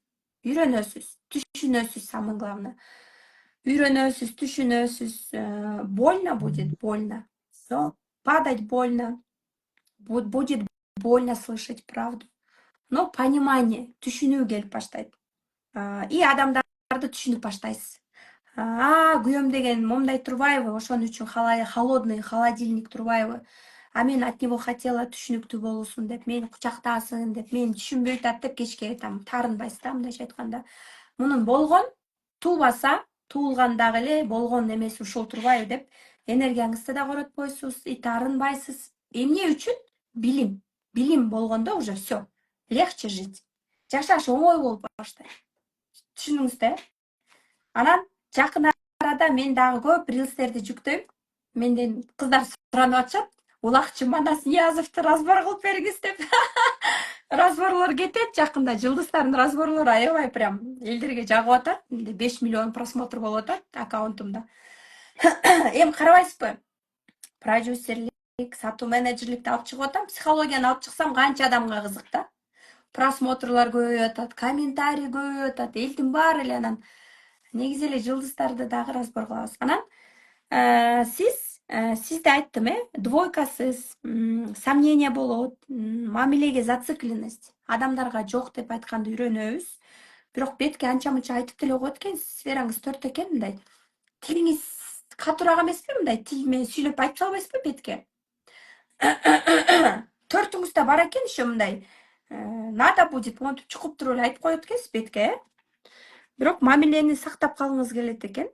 түшүнөсүз, самое главное. Үйрөнөсүз, түшүнөсүз, больно будет, больно. Но падать больно, будет больно слышать правду. Но понимание, түшүнүү келип баштайт. И адамдарды түшүнүп баштайсыз. Күйөөм деген момундай турбайбы, ошон үчүн холодный холодильник турбайбы. Мен от него хотела түшүнүктүү болуусун деп, мени кучактасын деп, мени түшүнбөй атат деп кечке там таарынбайсыз да, мындайча айтканда. Мунун болгон туубаса, туулгандагы эле болгон эмеси ушул турбайбы деп, энергияңызды да коротпойсуз, и таарынбайсыз. Эмне үчүн? Билим. Билим болгондо уже все. Легче жить. Жашаш оңой болуп баштайт. Түшүндүңүз да? Анан жакын арада мен дагы көп рилстерди жүктөйм. Менден кыздар суранып атышат. Улакчы Манас Ниязовду разбор кылып бериңиз деп. Разборлор кетет жакында. Жылдыздардын разборлору аябай прям элдерге жагып атат. 5 миллион просмотр болуп атат аккаунтумда. Карабайсызбы? Продюсерлик, сатуу менеджерликти алып чыгып атам. Психологияны алып чыксам канча адамга кызык да. Просмотрлор көбөйүп атат, комментарий көбөйүп атат. Элдин баары эле анан негизи эле жылдыздарды дагы разбор кылабыз. Анан сизде айттым, двойкасыз, сомнение болот, мамилеге зацикленность. Адамдарга жок деп айтканды үйрөнөбүз. Бирок бетке анча мынча айтып деле коет экенсиз. Сфераңыз 4 экен, мындай. Тилиңиз катуураак эмеспи, мындай тил менен сүйлөп айтып салбайсызбы бетке? 4-үңүз да бар экен, еще мындай. Надо будет, монтип чукуп туруп эле айтып коет экенсиз бетке, Бирок мамилени сактап калгыңыз келет экен.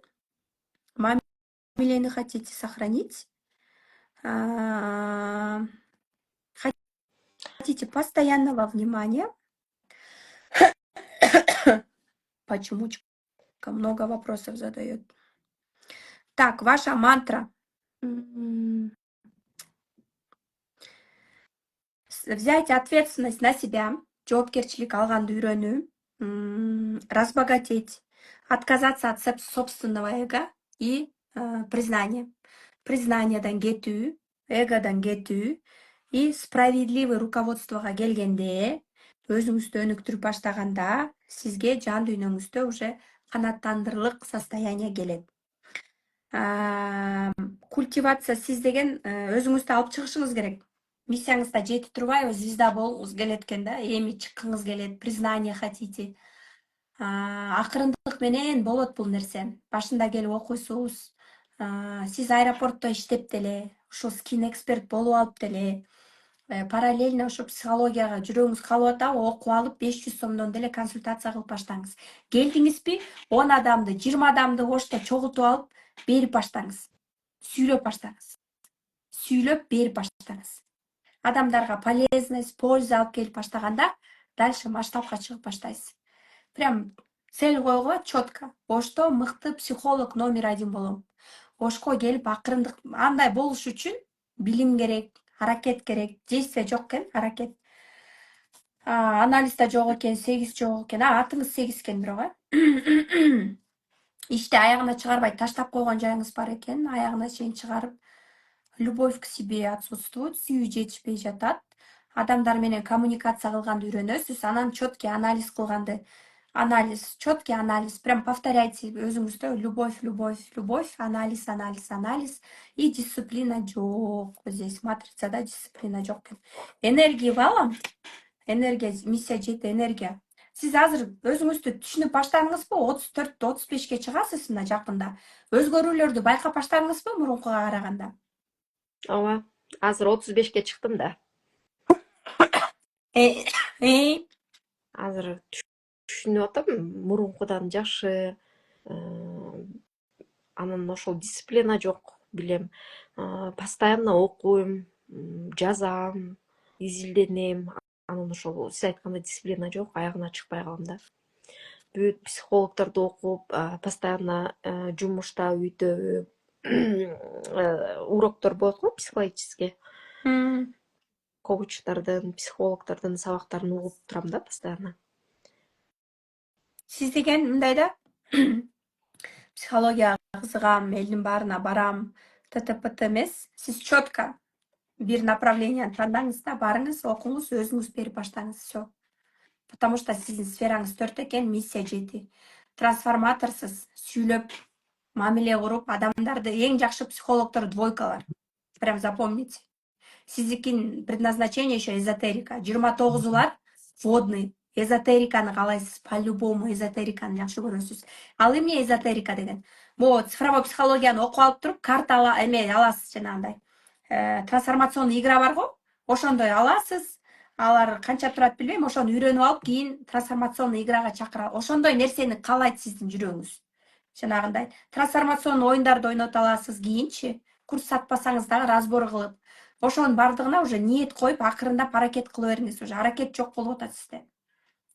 Мамилени хотите сохранить? Хотите постоянного внимания? Почему много вопросов задает? Так, ваша мантра. Взять ответственность на себя, жоопкерчилик алганды үйрөнүү, разбогатеть, отказаться от собственного эго и признание. Признанияден кетүү, эгодон кетүү и справедливый руководствого келгенде, өзүңүздү өнүктүрүп баштаганда, сизге жан дүйнөңүздө уже канааттандырылык состояние келет. Культивация сиз деген өзүңүздү алып чыгышыңыз керек. Миссияңызда жети турбайбы, звезда болуңуз келет экен да, эми чыккыңыз келет, признание хотите. Акырындык менен болот бул нерсе. Башында келип окуйсуз. Сиз аэропортто иштеп деле, ушул скин эксперт болуп алып деле, параллельно ошо психологияга жүрөгүңүз калып атабы, окуп алып 500 сомдон деле консультация кылып баштаңыз. Келдиңизби, 10 адамды, 20 адамды ошто чогултуп алып берип баштаңыз. Сүйлөп баштаңыз. Сүйлөп берип баштаңыз. Адамдарга полезность, польза алып келип баштаганда, дальше масштабка чыгып баштайсыз. Прям цель койгула четко. Ошто мыкты психолог номер 1 болом. Ошко келип акырындык андай болуш үчүн билим керек, аракет керек. Действие жок экен, аракет. Анализда жок экен, 8 жок экен. Атыңыз 8 экен бирок, Ишти аягына чыгарбай таштап койгон жайыңыз бар экен. Аягына чейин чыгарып, любовь к себе отсутствует, сүйүү жетишпей жатат. Адамдар менен коммуникация кылганды үйрөнөсүз, анан четкий анализ кылганды. Четкий анализ. Прям повторяйте өзүңүздө любовь, анализ. И дисциплина жок. Здесь матрицада дисциплина жок. Энергия балам. Энергия, миссия жети энергия. Сиз азыр өзүңүздү түшүнүп баштадыңызбы? 34-35ке чыгасыз мына жакында. Өзгөрүүлөрдү байкап баштадыңызбы мурункуга караганда? ооба, азыр 35ке чыктым да. Э, э, Азыр түшүнүп атам, мурункудан жакшы. Анан ошол дисциплина жок, билем. Постоянно окуйм, жазам, изилденем. Анан ошол сиз айткандай дисциплина жок, аягына чыкпай калам да. Бүт психологдорду окуп, постоянно жумушта, үйдө уроктор болот го психологический. Коучтардын, психологдордун сабактарын угуп турам да постоянно. Сиз деген мындай да психологияга кызыгам, элдин баарына барам, ТТПТ эмес. Сиз четко бир направленияны тандаңыз да, барыңыз, окуңуз, өзүңүз берип баштаңыз. Все. Потому что сиздин сфераңыз 4 экен, миссия 7. Трансформаторсуз, сүйлөп, мамиле куруп, адамдарды эң жакшы психологдор двойкалар. Прям запомните. Сиздикин предназначение еще эзотерика. 29-улар водный. Эзотериканы каалайсыз, по-любому эзотериканы жакшы көрөсүз. Ал эмне эзотерика деген? Могу цифровой психологияны окуп алып туруп, карта аласыз жанагындай. Трансформационный игра бар го? Ошондой аласыз. Алар канча турат билбейм, ошону үйрөнүп алып, кийин трансформационный играга чакыра. Ошондой нерсени каалайт сиздин жүрөгүңүз. Жанагындай трансформационный оюндарды ойното аласыз, кийинчи курс сатпасаңыз дагы разбор кылып. Ошонун бардыгына уже ниет коюп, акырындап аракет кыла бериңиз. Уже аракет жок болуп атат сизде.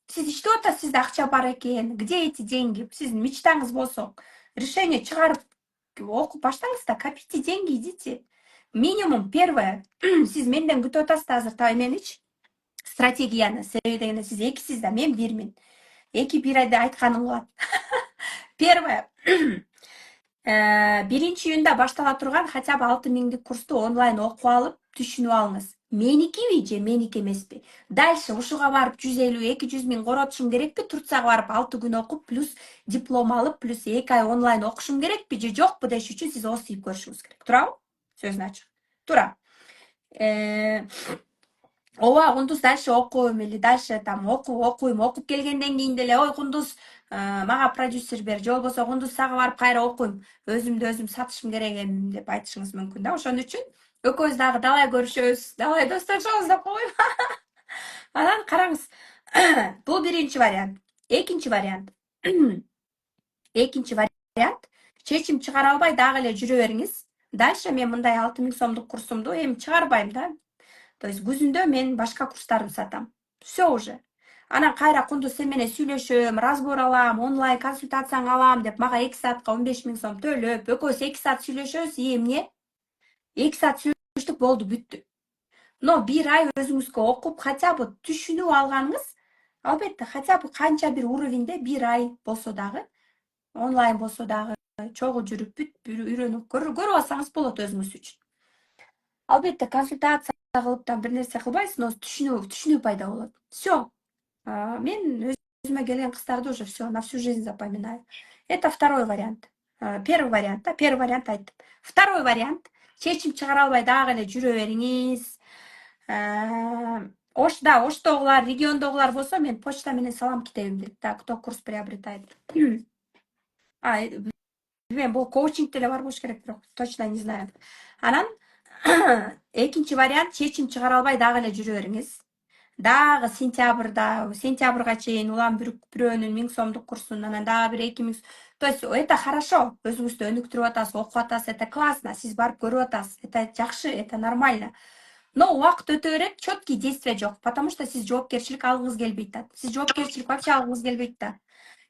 Сиз иштеп атасыз, сизде акча бар экен. Где эти деньги? Сиздин мечтаңыз болсо, решение чыгарып, окуп баштаңыз да, копите деньги, идите. Минимум первое, сиз менден күтүп атасыз азыр та эменичи, стратегияны. Себеби дегенде сиз экисиз да, мен бирмин. Эки бир айда айтканым кылат. Первое, биринчи июнда баштала турган хотя бы 6000 курсту онлайн окуп алып, түшүнүп алыңыз. Меникиби же меники эмеспи? Дальше ушуга барып 150-200 миң коротушум керекпи? Турцияга барып 6 күн окуп, плюс диплом алып, плюс 2 ай онлайн окушум керекпи же жокпу деш үчүн сиз осуйуп көрүшүңүз керек. Туурабы? Сөзүн ачык. Туура. Ооба, Кундуз дальше окуйм или дальше там окуп келгенден кийин деле ой Кундуз мага продюсер бер, же болбосо Кундуз сага барып кайра окуйм, өзүмдү өзүм сатышым керек эми деп айтышыңыз мүмкүн да. Ошон үчүн экөөбүз дагы далай көрүшөбүз, далай достошобуз деп коеюн. Анан караңыз, бул биринчи вариант. Экинчи вариант. Экинчи вариант, чечим чыгара албай дагы эле жүрө бериңиз. Дальше мен мындай 6000 сомдук курсумду эми чыгарбайм да. То есть күзүндө мен башка курстарымды сатам. Все уже. Анан кайра Кундуз сен менен сүйлөшөм, разбор алам, онлайн консультацияңы алам деп мага 2 саатка 15 миң сом төлөп, экөөбүз 2 саат сүйлөшөбүз, эмне? 2 саат сүйлөштүк, болду, бүттү. Но бир ай өзүңүзгө окуп, хотя бы түшүнүп алганыңыз, албетте, хотя бы канча бир уровеньде бир ай болсо дагы, онлайн болсо дагы, чогуу жүрүп бүт үйрөнүп көрүп алсаңыз болот өзүңүз үчүн. Албетте, консультация кылып там бир нерсе кылбайсыз, но түшүнүү пайда болот. Все. Мен өзүмө келген кыздарды уже все на всю жизнь запоминаю. Это второй вариант. Первый вариант, да, первый вариант айттым. Второй вариант, чечим чыгара албай дагы эле жүрө бериңиз. Оштогулар, региондогулар болсо мен почта менен салам китебимди. Так, кто курс приобретает. Билбейм, бул коучинг деле бар болуш керек, бирок точно не знаю. Анан экинчи вариант, чечим чыгара албай дагы эле жүрө бериңиз. Дагы сентябрга чейин улам бирөөнүн 1000 сомдук курсун, анан дагы бир 2000. То есть это хорошо. Өзүңүздү өнүктүрүп атасыз, окуп атасыз, это классно. Сиз барып көрүп атасыз. Это жакшы, это нормально. Но убакыт өтө берет, четкий действия жок, потому что сиз жоопкерчилик алгыңыз келбейт да. Сиз жоопкерчилик вообще алгыңыз келбейт да.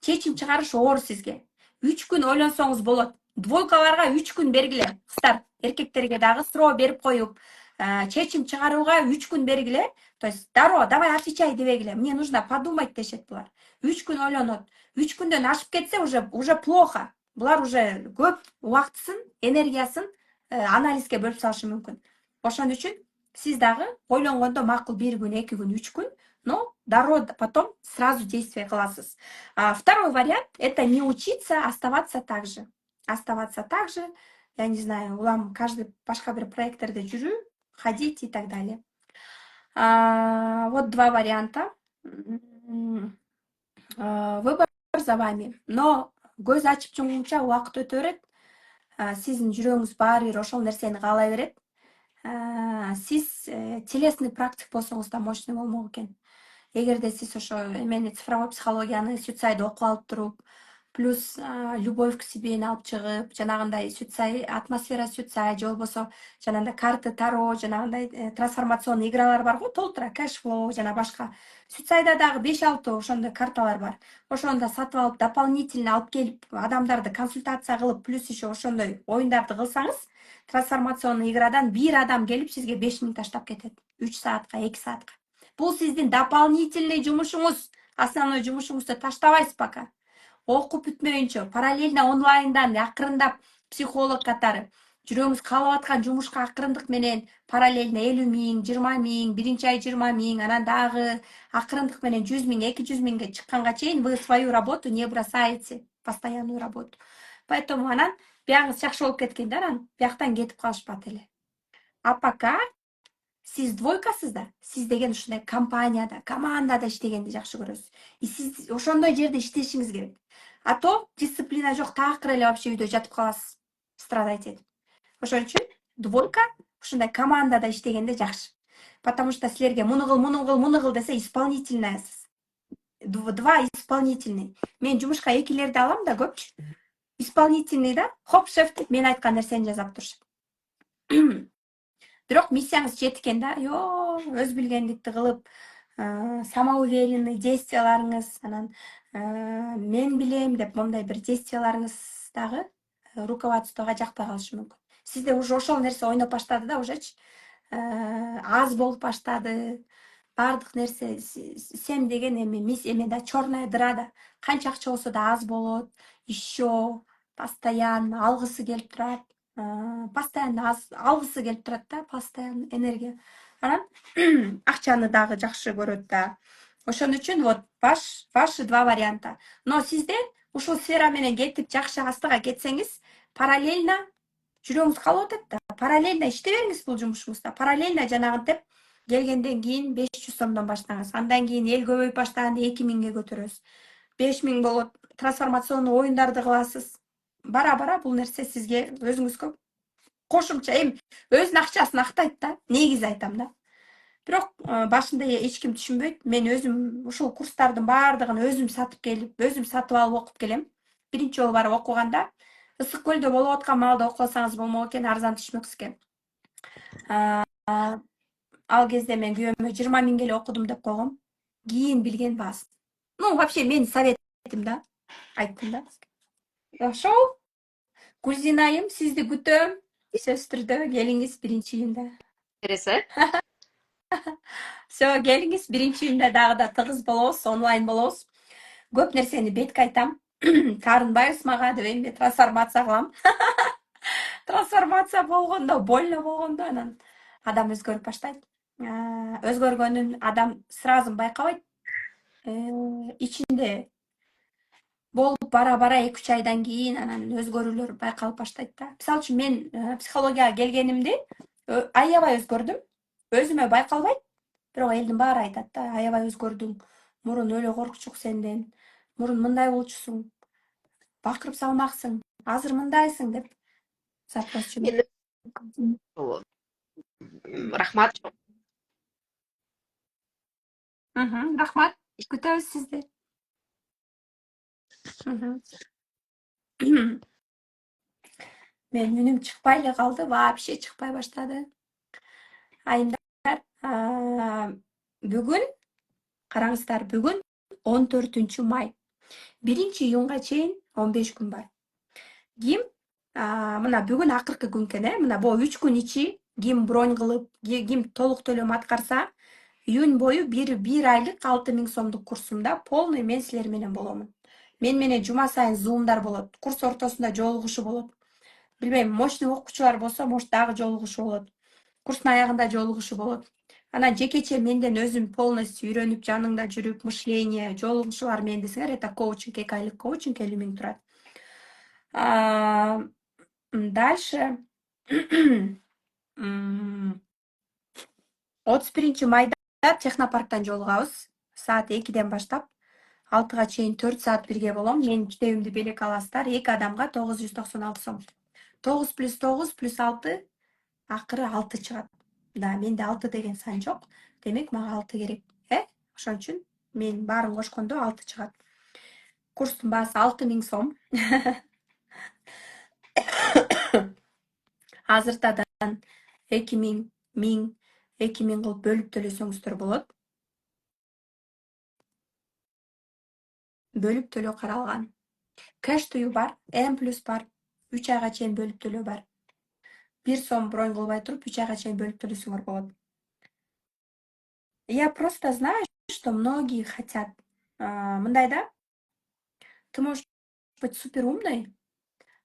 Чечим чыгарыш оор сизге. 3 күн ойлонсоңуз болот. Двойкаларга 3 күн бергиле. Кыздар, эркектерге дагы срок берип коюп, чечим чыгарууга 3 күн бергиле. То есть, давай отвечай дебегиле. Мне нужно подумать дешет булар. 3 күн ойлонот. 3 күндөн ашып кетсе уже плохо. Булар уже көп убактысын, энергиясын анализге бөлүп салышы мүмкүн. Ошон үчүн сиз дагы ойлонгондо макул 1 күн, 2 күн, 3 күн, но потом сразу действие кыласыз. Второй вариант – это не учиться, оставаться так же. Оставаться так же, я не знаю, улам каждый башка бир проекттерде жүрүү, ходить и так далее. Вот два варианта. Выбор за вами. Но көз ачып жумгунча убакыт өтө берет. Сиздин жүрөгүңүз баары бир ошол нерсени каалай берет. Сиз телесный практик болсоңуз да мощный болмок экен. Эгерде сиз ошо эмени цифровой психологияны Сюцайды окуп алып туруп, плюс любовь к себени алып чыгып, жанагындай Сюцай, атмосфера Сюцай же болбосо жанагындай карты таро, жанагындай трансформационный игралар бар го, толтура, кэшфлоу жана башка. Сюцайда дагы 5-6 ошондой карталар бар. Ошону да сатып алып, дополнительно алып келип, адамдарды консультация кылып, плюс еще ошондой оюндарды кылсаңыз, трансформационный иградан бир адам келип сизге 5000 таштап кетет. 3 саатка, 2 саатка. Бул сиздин дополнительный жумушуңуз. Основной жумушуңузду таштабайсыз пока. Окуп бүтмөйүнчө, параллельно онлайндан акырындап психолог катары жүрөгүңүз каалап аткан жумушка акырындык менен параллельно 50 000, 20 000, биринчи ай 20 000, анан дагы акырындык менен 100 000, 200 000ге чыкканга чейин вы свою работу не бросаете, постоянную работу. Поэтому анан биягыңыз жакшы болуп кеткенде анан бияктан кетип калышпат эле. А пока сиз двойкасыз да, сиз деген ушундай компанияда, командада иштегенди жакшы көрөсүз. И сиз ошондой жерде иштешиңиз керек. А то дисциплина жок, такыр эле вообще үйдө жатып каласыз, страдать этип. Ошон үчүн двойка ушундай командада иштегенде жакшы. Потому что силерге муну кыл десе исполнительныйсыз. 2 исполнительный. Мен жумушка 2лерди алам да көпчү. Исполнительный да, хоп, шеф деп мен айткан нерсени жасап турушат. Бирок миссияңыз жеткен да, өз билгендикти кылып, самоуверенный действияларыңыз, анан мен билем деп мондай бир действияларыңыз дагы руководствого жакпай калышы мүмкүн. Сизде уже ошол нерсе ойноп баштады да, ужечи аз болуп баштады. Бардык нерсе сен деген эме черная дыра да, канча акча болсо да аз болот, еще постоянно алгысы келип турат. Постоянно алгысы келип турат да, постоянно энергия. Анан акчаны дагы жакшы көрөт да. Ошон үчүн вот ваши 2 варианта. Но сизде ушул сфера менен кетип жакшы астыга кетсеңиз, параллельно жүрөгүңүз калып атат да. Параллельно иштей бериңиз бул жумушуңузда. Параллельно жанагынтип келгенден кийин 500 сомдон баштаңыз. Андан кийин эл көбөйүп баштаганда 2000ге көтөрөсүз. 5000 болот. Трансформационный оюндарды кыласыз. Бара-бара бул нерсе сизге өзүңүзгө кошумча өзүнүн акчасын актайт да. Негизи айтам да. Бирок башында эч ким түшүнбөйт. Мен өзүм ушул курстардын баардыгын өзүм сатып келип, өзүм сатып алып окуп келем. Биринчи жолу барып окуганда ысык көлдө болуп аткан маалда окуп алсаңыз болмок экен, арзан түшмөксүзгө. Ал кезде мен күйөөмө 20 000 эле окудум деп койгом. Кийин билген баасын. Ну, вообще менин советим да. Айттым да. Ошол Гүлзинайым, сизди күтөм. Сөзсүз түрдө келиңиз 1-июнда. Бересе? Все, келиңиз 1-июнда дагы да тыгыз болобуз, онлайн болобуз. Көп нерсени бетке айтам. Таарынбайбыз мага деп эми трансформация кылам. Трансформация болгондо, больно болгондо анан адам өзгөрүп баштайт. Өзгөргөнүн адам сразу байкабайт. Ичинде болуп бара-бара 2-3 айдан кийин анан өзгөрүүлөр байкалып баштайт да. Мисалы үчүн мен психологияга келгенимди аябай өзгөрдүм. Өзүмө байкалбайт, бирок элдин баары айтат да, аябай өзгөрдүң. Мурун өлө коркчук сенден. Мурун мындай болчусуң. Бакырып салмаксың. Азыр мындайсың деп. Запрос жөнөттүм. Рахмат. Рахмат. Күтөбүз сизди. Мен үнүм чыкпай эле калды, вообще чыкпай баштады. Айымдар, бүгүн караңыздар, бүгүн 14 май. 1-июнга чейин 15 күн бар. Ким мына бүгүн акыркы күн экен, мына бул 3 күн ичи ким бронь кылып, ким толук төлөм аткарса, июнь бою бир айлык 6000 сомдук курсумда полный мен силер менен боломун. Мен менен жума сайын зумдар болот. Курс ортосунда жолугушуу болот. Билбейм, мощный окуучулар болсо, может дагы жолугушуу болот. Курстун аягында жолугушуу болот. Анан жекече менден өзүм полностью үйрөнүп, жаныңда жүрүп, мышление, жолугушуулар мен десеңер, это коучинг, 2 айлык коучинг 50 000 турат. Дальше 31 майда технопарктан жолугабыз. Саат 2ден баштап. 6-га чейин 4 саат бирге болом. Менин китебимди белек аласыздар. 2 адамга 996 сом. 9 плюс 9 плюс 6 акыры 6 чыгат. Да, менде 6 деген сан жок. Демек мага 6 керек. Ошон үчүн мен баарын кошкондо 6 чыгат. Курстун баасы 6000 сом. Азыртадан 2000, 1000, 2000 кылып бөлүп төлөсөңүздөр болот. Бөлүп төлөө каралган. Кэш тую бар, М плюс бар. 3 айга чейин бөлүп төлөө бар. 1 сом бронь кылбай туруп 3 айга чейин бөлүп төлөсөңөр болот. Я просто знаю, что многие хотят мындай да. Ты можешь быть супер умной,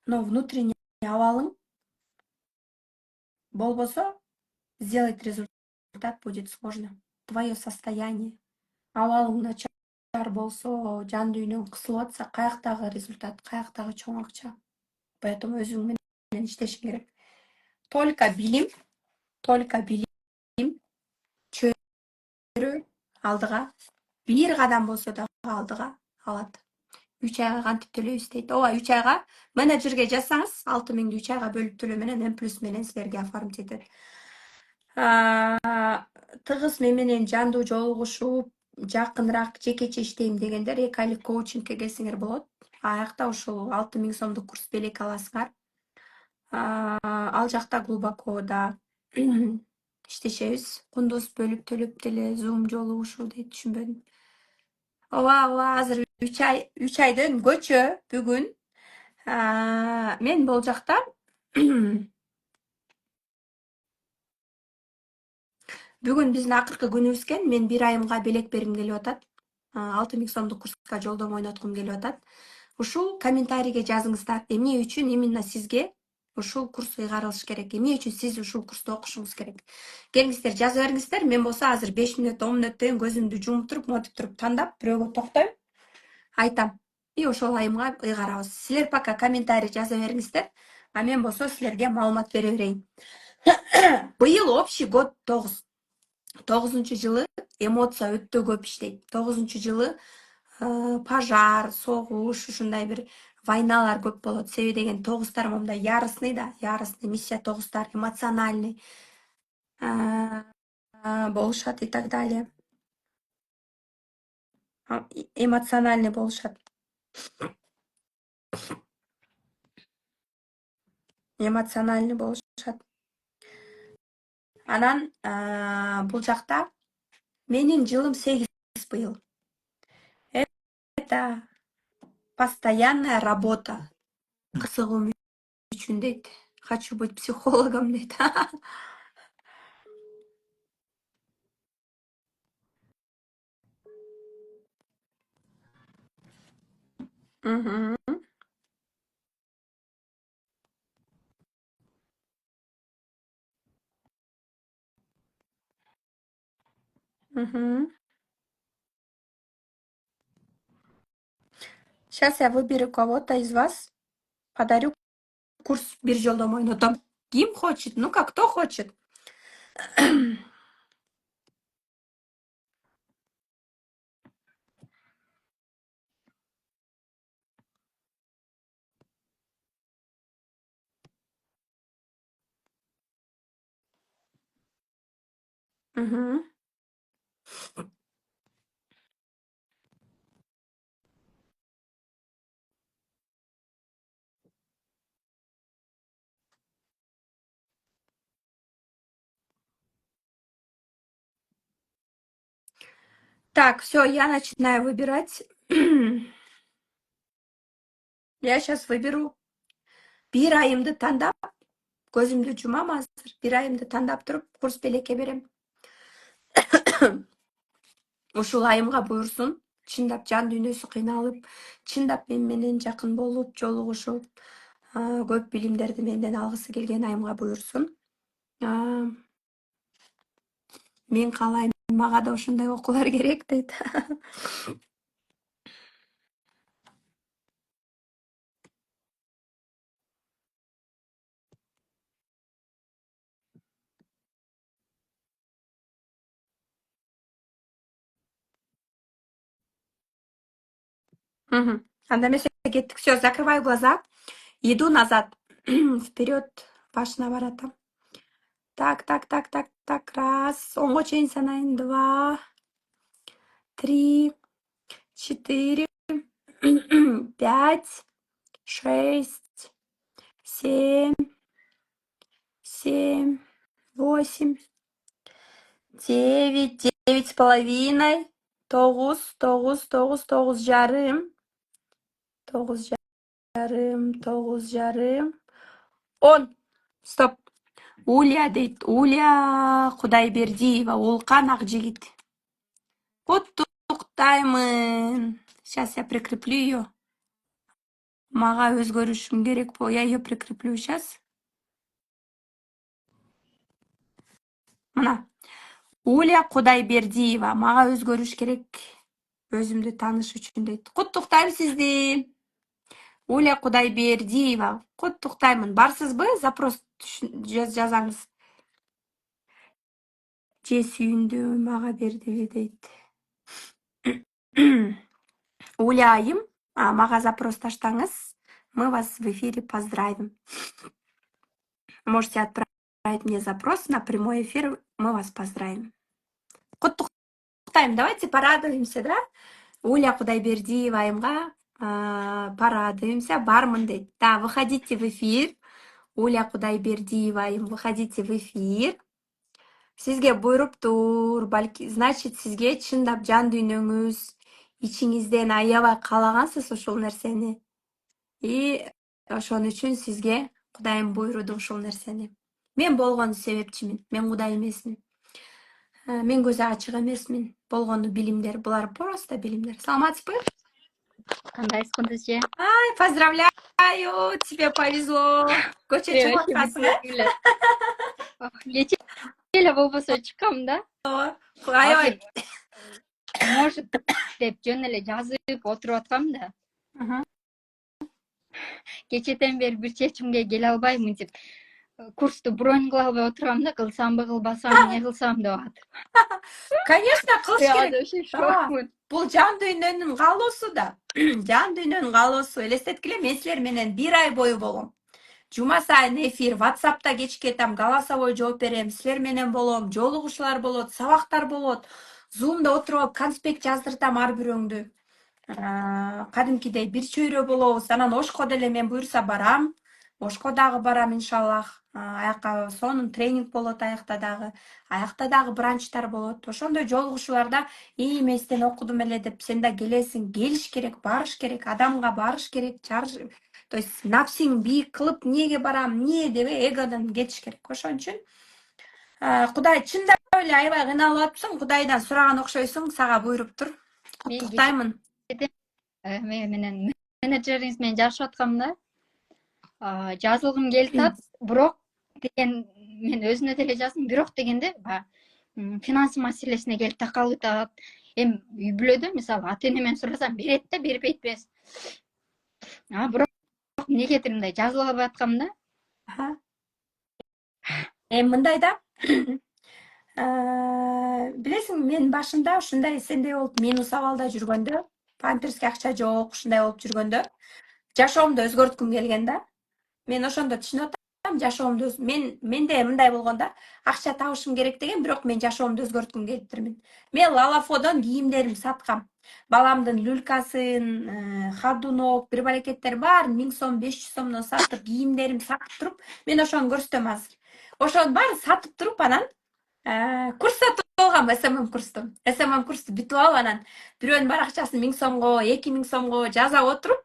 но внутренний абалың болбосо сделать результат будет сложно. Твое состояние. Абалың начар болсо, жан дүйнөң кысылып атса, каяктагы результат, каяктагы чоң акча. Поэтому өзүң менен иштешиң керек. Только билим, чөйрө алдыга, бир кадам болсо да алдыга алат. 3 айга кантип төлөйбүз дейт. Ооба, 3 айга менеджерге жазсаңыз, 6000ди 3 айга бөлүп төлөө менен М плюс менен силерге оформить этет. Тыгыз менен жандуу жолугушуп, жакыныраак жекече иштейм дегендер 2 айлык коучингке келсеңер болот. Аякта ушул 6000 сомдук курс белек аласыңар. Ал жакта глубоко да иштешебиз. Кундуз бөлүп төлөп деле Zoom жолугушуу дейт, түшүнбөдүм. Ооба, азыр 3 айдын көчө бүгүн. Мен бул жакта бүгүн биздин акыркы күнүбүз экен. Мен 1 айымга белек бергим келип атат. 6000 сомдук курска жолдомо ойноткум келип атат. Ушул комментарийге жазыңыздар. Эмне үчүн именно сизге ушул курс ыйгарылыш керек? Эмне үчүн сиз ушул курсту окушуңуз керек? Келиңиздер, жаза бериңиздер. Мен болсо азыр 5 мүнөт, 10 мүнөттөн көзүмдү жумуп туруп, мотип туруп тандап, бирөөгө токтойм, айтам. И ошол айымга ыйгарабыз. Силер пока комментарий жаза бериңиздер. А мен болсо силерге маалымат бере берейин. Быйыл общий год 9. 9 жылы эмоция өтө көп иштейт. 9 жылы пожар, согуш, ушундай бир войналар көп болот. Себеби деген 9-тар момундай яростный да, яростный миссия 9-тар, эмоциональный болушат и так далее. Эмоциональный болушат. Эмоциональный болушат. Анан бул жакта менин жылым 8 быйыл. Это постоянная работа. Кысыгым үчүн дейт. Хочу быть психологом дейт. Мгм. Мгм. Сейчас я выберу кого-то из вас, подарю курс бир жолдомо ойнотом. Ким хочет? Ну-ка, кто хочет? Мгм. Так, все, я начинаю выбирать. Я сейчас выберу. Бир айымды тандап, көзүмдү жумам азыр. Бир айымды тандап туруп, курс белекке берем. Ушул айымга буйрсун. Чындап жан дүйнөсү кыйналып, чындап мен менен жакын болуп, жолугушуп, көп билимдерди менден алгысы келген айымга буйрсун. Мен каалайм, мага да ошондой окуулар керек дейт. Анда эмесе кеттик. Все, закрываю глаза. Иду назад. Вперед. Башына баратам. Так. Раз. Оңго чейин санайын. 2, 3, 4, 5, 6, 7, 8, 9, 9,5, 9 жарым, 9 жарым, 10. Стоп. Уля дейт. Уля Кудайбердиева, Улкан Акжигит. Куттуктаймын. Сейчас я прикреплю ее. Мага өзгөрүшүм керек. Я ее прикреплю сейчас. Мына. Уля Кудайбердиева. Мага өзгөрүш керек. Өзүмдү тааныш үчүн дейт. Куттуктайм сизди. Уля Кудайбердиева. Куттуктаймын. Барсызбы? Запрос жазаңыз. Же сүйүндү мага бердиби дейт. Уля айым, мага запрос таштаңыз. Мы вас в эфире поздравим. Можете отправить мне запрос на прямой эфир. Мы вас поздравим. Куттуктайм. Давайте порадуемся, да? Уля Кудайбердиева айымга порадуемся. Бармын дейт. Да, выходите в эфир. Уля Кудайбердиева айым, выходите в эфир. Сизге буйруптур, балки, значит, сизге чындап жан дүйнөңүз, ичиңизден аябай каалагансыз ушул нерсени. И ошон үчүн сизге Кудайым буйруду ушул нерсени. Мен болгон себепчимин, мен Кудай эмесмин. Мен көзү ачык эмесмин. Болгону билимдер, булар просто билимдер. Саламатсызбы? Кандайсың же? Ай, поздравляю, тебе повезло. Көчө чыгып аткансың, Кече эле болбосо чыккам да. Аябай. Может деп жөн эле жазып отуруп аткам да. Кечеден бери бир чечимге келе албаймын деп курсту бронь кыла албай отургам да, кылсамбы кылбасам, эмне кылсам деп атып. Конечно, кылыш керек. Бул жан дүйнөнүн каалоосу да. Жан дүйнөнүн каалоосу. Элестеткиле, мен силер менен 1 ай бою болом. Жума сайын эфир, WhatsApp'та кечке кетем, голосовой жооп берем, силер менен болом, жолугушуулар болот, сабактар болот. Zoom'да отуруп алып конспект жаздыртам ар бирөөңдү. Кадимкидей бир чөйрө болобуз. Анан Ошко деле мен буюрса барам. Ошко дагы барам иншаллах. Аякка сонун тренинг болот аякта дагы бранчтар болот. Ошондой жолугушууларда мен сени окудум эле деп сен да келесиң. Келиш керек, барыш керек, адамга барыш керек. То есть напсиң бийик кылып, эмнеге барам, эмне деп эгодон кетиш керек. Ошон үчүн Кудай чындап эле аябай кыйналып атыпсың. Кудайдан сураган окшойсуң, сага буйруптур. Куттуктаймын. Мен менен менеджериңиз менен жашап аткам да. Жазылгым келип атат, бирок деген мен өзүнө деле жаздым, бирок дегенде финанс маселесине келип такалып атат. Эми үй бүлөдө мисалы ата-энемен сурасам берет да, бербейт эмес. Бирок эмнегедир мындай жазыла албай аткам да. Мындай да. Билесиң, мен башында ушундай сендей болуп минус абалда жүргөндө, памперске акча жок, ушундай болуп жүргөндө, жашоомду өзгөрткүм келген да. Мен ошондо түшүнүп атам, жашоомду менде мындай болгон да, акча табышым керек деген, бирок мен жашоомду өзгөрткүм келиптирмин. Мен Лалафодон кийимдерим саткам. Баламдын люлькасын, ходунок, бир балекеттер бар, 1000 сом, 500 сомдон сатып, кийимдерим сатып туруп, мен ошону көрсөтөм азыр. Ошонун баарын сатып туруп, анан курс сатып алгам, СММ курсту бүтүп алып, анан бирөөнүн баракчасын 1000 сомго, 2000 сомго жаза отуруп,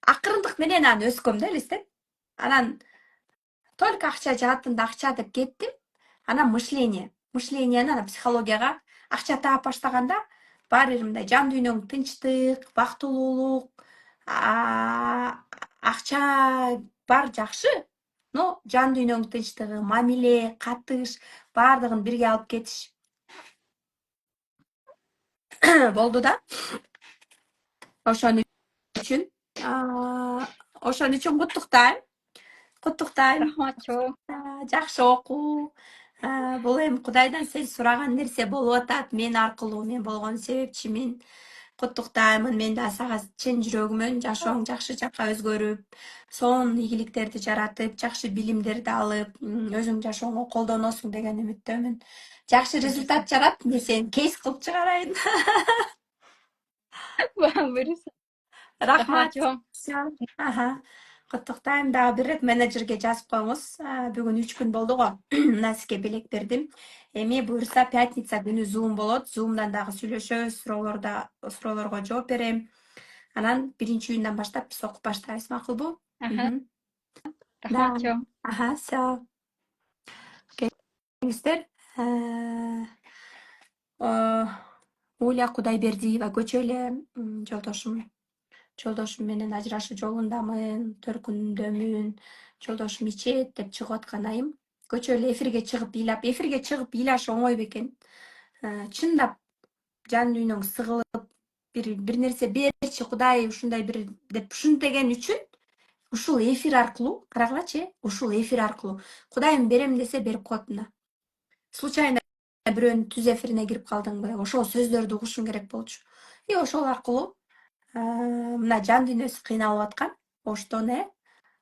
акырындык менен анан өскөм да, элестет. Анан только акча жаатында акча деп кеттим. Анан мышленияны анан психологияга акча таап баштаганда баары бир мындай жан дүйнөң тынчтык, бактылуулук, акча бар жакшы, но жан дүйнөң тынчтыгы, мамиле, катыш баардыгын бирге алып кетиш болду да. Ошон үчүн куттуктайм. Рахмат чоң. Жакшы окуу. Бул эми Кудайдан сен сураган нерсе болуп атат. Мен аркылуу, мен болгон себепчимин. Куттуктаймын. Мен да сага чын жүрөгүмөн жашооң жакшы жакка өзгөрүп, сонун ийгиликтерди жаратып, жакшы билимдерди алып, өзүң жашооңо колдоносуң деген үмүттөмүн. Жакшы результат жарат, мен сени кейс кылып чыгарайын. Буюрса. Рахмат. Чоң. Аха. Куттуктайм. Дагы бир ирет менеджерге жазып коюңуз. Бүгүн 3 күн болду го. Мына сизге белек бердим. Эми буюрса пятница күнү Zoom болот. Zoom'дан дагы сүйлөшөбүз, суроолорго жооп берем. Анан 1-июндан баштап биз окуп баштайбыз, макулбу? Рахмат, Да. чоң. Аха, все. Кеңиздер. Уля Кудайбердиева көчө эле жолдошум менен ажырашуу жолундамын, төркүндөмүн, жолдошум ичет деп чыгып аткан айым. Көчө эле эфирге чыгып ыйлаш оңой бекен. Чындап жан дүйнөң сыгылып, бир нерсе берчи Кудай ушундай бир деп ушинтеген үчүн ушул эфир аркылуу, карагылачы, ушул эфир аркылуу Кудайым берем десе берип коет мына. Случайно бирөөнүн түз эфирине кирип калдыңбы? Ошол сөздөрдү угушуң керек болчу. И ошол аркылуу мына жан дүйнөсү кыйналып аткан оштон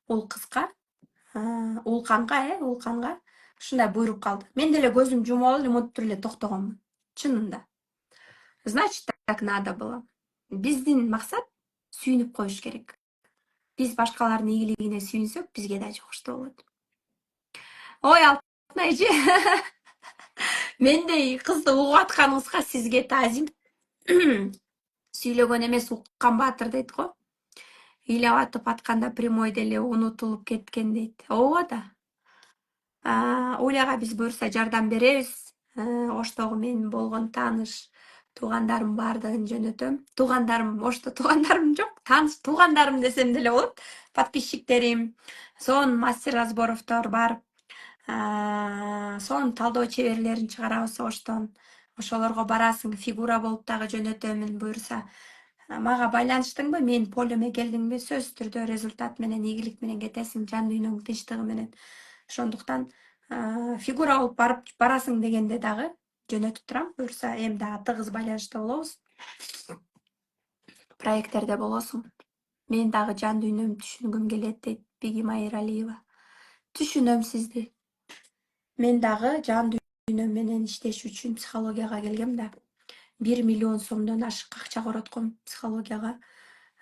ул кызга, улканга ушундай буйрук калды. Мен деле көзүм жумуп алып эле монтип эле токтогонмун. Чынында. Значит, так надо было. Биздин максат сүйүнүп коюш керек. Биз башкалардын ийгилигине сүйүнсөк, бизге да жугуштуу болот. Ой, Алтын эже. Мендей кызды угуп атканыңызга сизге таазим. Сүйлөгөн эмес уккан баатыр дейт го. Ыйлап атып атканда прямой деле унутулуп кеткен дейт. Ооба да. Уляга биз буюрса жардам беребиз. Оштогу менин болгон тааныш туугандарым баардыгын жөнөтөм. Туугандарым, Ошто туугандарым жок. Тааныш туугандарым десем деле болот. Подписчиктерим, сонун мастер разборовдор бар. Сонун талдоо чеберлерин чыгарабыз Оштон. Ошолорго барасың, фигура болуп дагы жөнөтөмүн буюрса. Мага байланыштыңбы, менин полеме келдиңби, сөзсүз түрдө результат менен, ийгилик менен кетесиң, жан дүйнөң тынчтыгы менен. Ошондуктан фигура болуп барасың дегенде дагы жөнөтүп турам. Буюрса эми дагы тыгыз байланышта болобуз. Проекттерде болосуң. Мен дагы жан дүйнөмдү түшүнгүм келет дейт Биги Майыралиева. Түшүнөм сизди. Мен дагы жан дүйнөм менен иштеш үчүн психологияга келгем да. 1 миллион сомдон ашык акча коротком психологияга.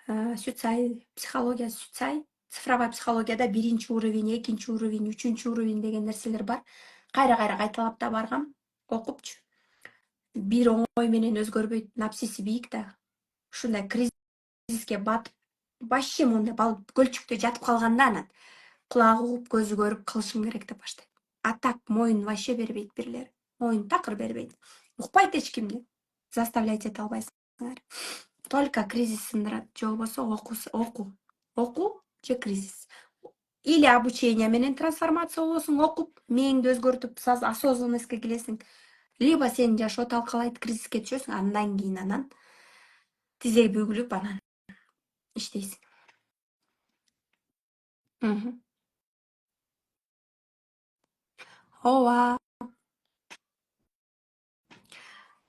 Психология Сүтсай. Цифровой психологияда 1-уровень, 2-уровень, 3-уровень деген нерселер бар. Кайра кайталап да баргам, окупчу. Бир оңой менен өзгөрбөйт, напсиси бийик да. Ушундай кризиске батып, вообще мондай көлчүктө жатып калганда анан кулагы угуп, көзү көрүп кылышым керек деп баштайт. А так моюн вообще бербейт бирлери. Моюн такыр бербейт. Укпайт эч кимди. Заставлять эте албайсыңар. Только кризис сындырат, же болбосо окуу же кризис. Или обучение менен трансформация болосуң, окуп, мээңди өзгөртүп, осознанностька келесиң. Либо сенин жашоо талкалайт, кризиске түшөсүң, андан кийин тизе бүгүлүп анан иштейсиң.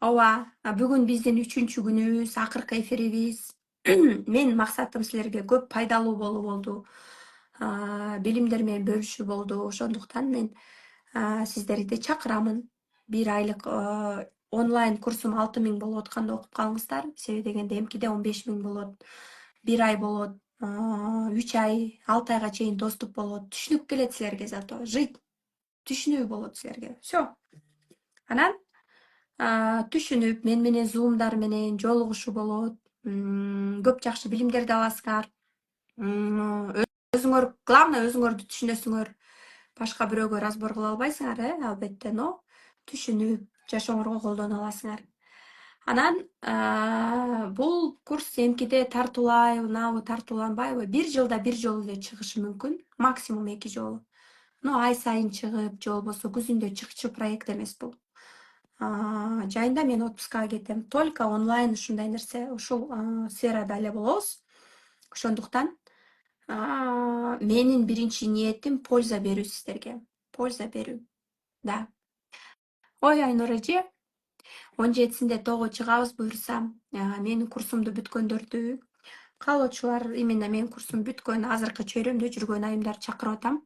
Ооба, бүгүн биздин 3-күнүбүз, акыркы эфирибиз. Менин максатым силерге көп пайдалуу болуу болду. Билимдер менен бөлүшүү болду. Ошондуктан мен сиздерди чакырамын. 1 айлык онлайн курсум 6000 болуп атканда окуп калыңыздар. Себеби дегенде эмкиде 15.000 болот. 1 ай болот, 3 ай, 6 айга чейин доступ болот. Түшүнүк келет силерге зато. Жить түшүнүү болот силерге. Всё. Анан түшүнүп, мен менен зумдар менен жолугушуу болот. Көп жакшы билимдерди аласыңар. Өзүңөр, главное өзүңөрдү түшүнөсүңөр. Башка бирөөгө разбор кыла албайсыңар, албетте, но түшүнүп, жашооңорго колдоно аласыңар. Анан бул курс эмкиде тартууланбайбы? 1 жылда 1 жолу эле чыгышы мүмкүн, максимум 2 жолу. Но ай сайын чыгып, же болбосо күзүндө чыкчу проект эмес бул. Жайында мен отпускага кетем. Только онлайн ушундай нерсе, ушул сферада эле болобуз. Ошондуктан менин биринчи ниетим польза берүү сиздерге. Польза берүү. Да. Ой, Айнур эже, 17-синде тоого чыгабыз буюрса. Менин курсумду бүткөндөрдү, каалоочулар именно менин курсум бүткөн, азыркы чөйрөмдө жүргөн айымдарды чакырып атам.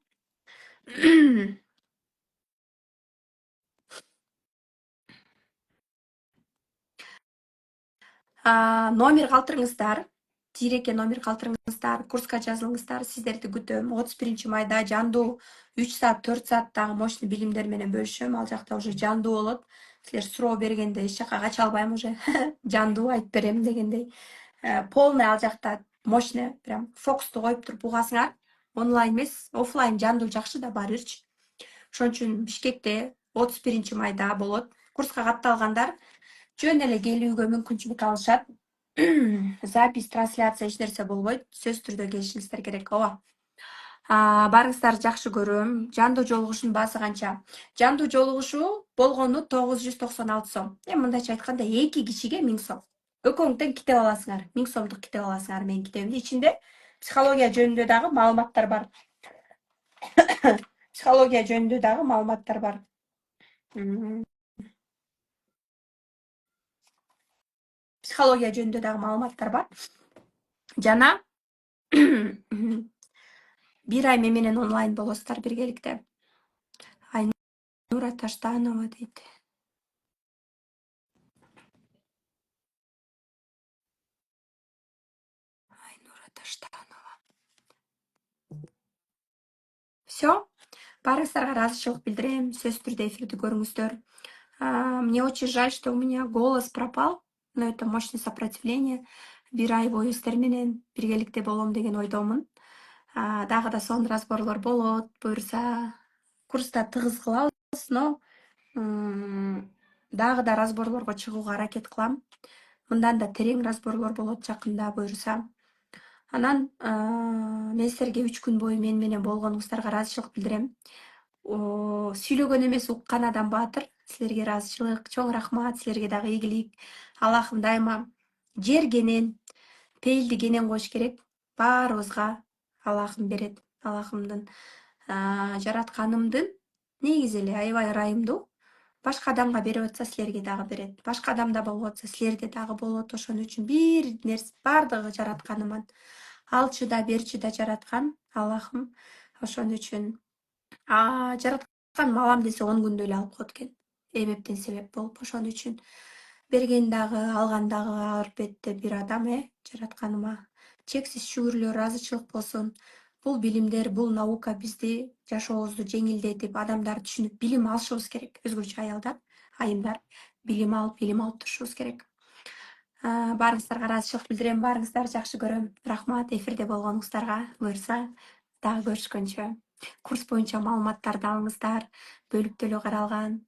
Номер калтырыңыздар. Тиреке номер калтырыңыздар, курска жазылыңыздар. Сиздерди күтөм. 31 майда жандуу 3 саат, 4 сааттагы мощный билимдер менен бөлүшөм. Ал жакта уже жандуу болот. Силер суроо бергенде эч жака кача албайм уже. Жандуу айтып берем дегендей. Полный ал жакта мощный, прям фокусту коюп туруп угасыңар. Онлайн эмес, офлайн жандуу жакшы да баары бирчи. Ошон үчүн Бишкекте 31 майда болот. Курска катталгандар жөн эле келүүгө мүмкүнчүлүк алышат. Запись, трансляция эч нерсе болбойт. Сөзсүз түрдө келишиңиздер керек. Ооба. Барыңыздар жакшы көрөм. Жандуу жолугушунун баасы канча? Жандуу жолугушуу болгону 996 сом. Мындайча айтканда 2 кишиге 1000 сом. Экөөң тең китеп аласыңар. 1000 сомдук китеп аласыңар. Менин китебимде ичинде психология жөнүндө дагы маалыматтар бар. Психология жөнүндө дагы маалыматтар бар. Психология жөнүндө дагы маалыматтар бар. Жана 1 ай менен онлайн болосуздар биргеликте. Айнура Таштанова дейт. Айнура Таштанова. Всё. Барыңыздарга ыраазычылык билдирем. Сөзсүз түрдө эфирди көрүңүздөр. Мне очень жаль, что у меня голос пропал, но это мощное сопротивление. 1 ай бою сиздер менен биргеликте болом деген ойдомун. Дагы да сонун разборлор болот. Буюрса, курста тыгыз кылабыз, но дагы да разборлорго чыгууга аракет кылам. Мындан да терең разборлор болот жакында буюрса. Анан мен силерге 3 күн бою мен менен болгонуңуздарга ыраазычылык билдирем. Сүйлөгөн эмес уккан адам баатыр. Силерге ыраазычылык, чоң рахмат. Силерге дагы ийгилик. Аллахым дайыма жергенен, пейилди кенен коюш керек. Баарыбызга Аллахым берет. Аллахымдын жаратканымдын негизи эле аябай ырайымдуу. Башка адамга берип атса, силерге дагы берет. Башка адамда болуп атса, силерде дагы болот. Ошон үчүн бир нерсе бардыгы жаратканыман. Алчы да, берчи да жараткан Аллахым. Ошон үчүн жараткан алам десе 10 күндө эле алып коет экен. Эбептен себеп болуп. Ошон үчүн берген дагы, алган дагы албетте бир адам, жаратканыма чексиз шүгүрлөр, ыраазычылык болсун. Бул билимдер, бул наука бизди жашообузду жеңилдетип, адамдар түшүнүп билим алышыбыз керек. Өзгөчө аялдар, айымдар билим алып турушубуз керек. Баарыңыздарга ыраазычылык билдирем. Баарыңыздарды жакшы көрөм. Рахмат эфирде болгонуңуздарга. Буюрса, дагы көрүшкөнчө. Курс боюнча маалыматтарды алыңыздар. Бөлүктөлүү каралган.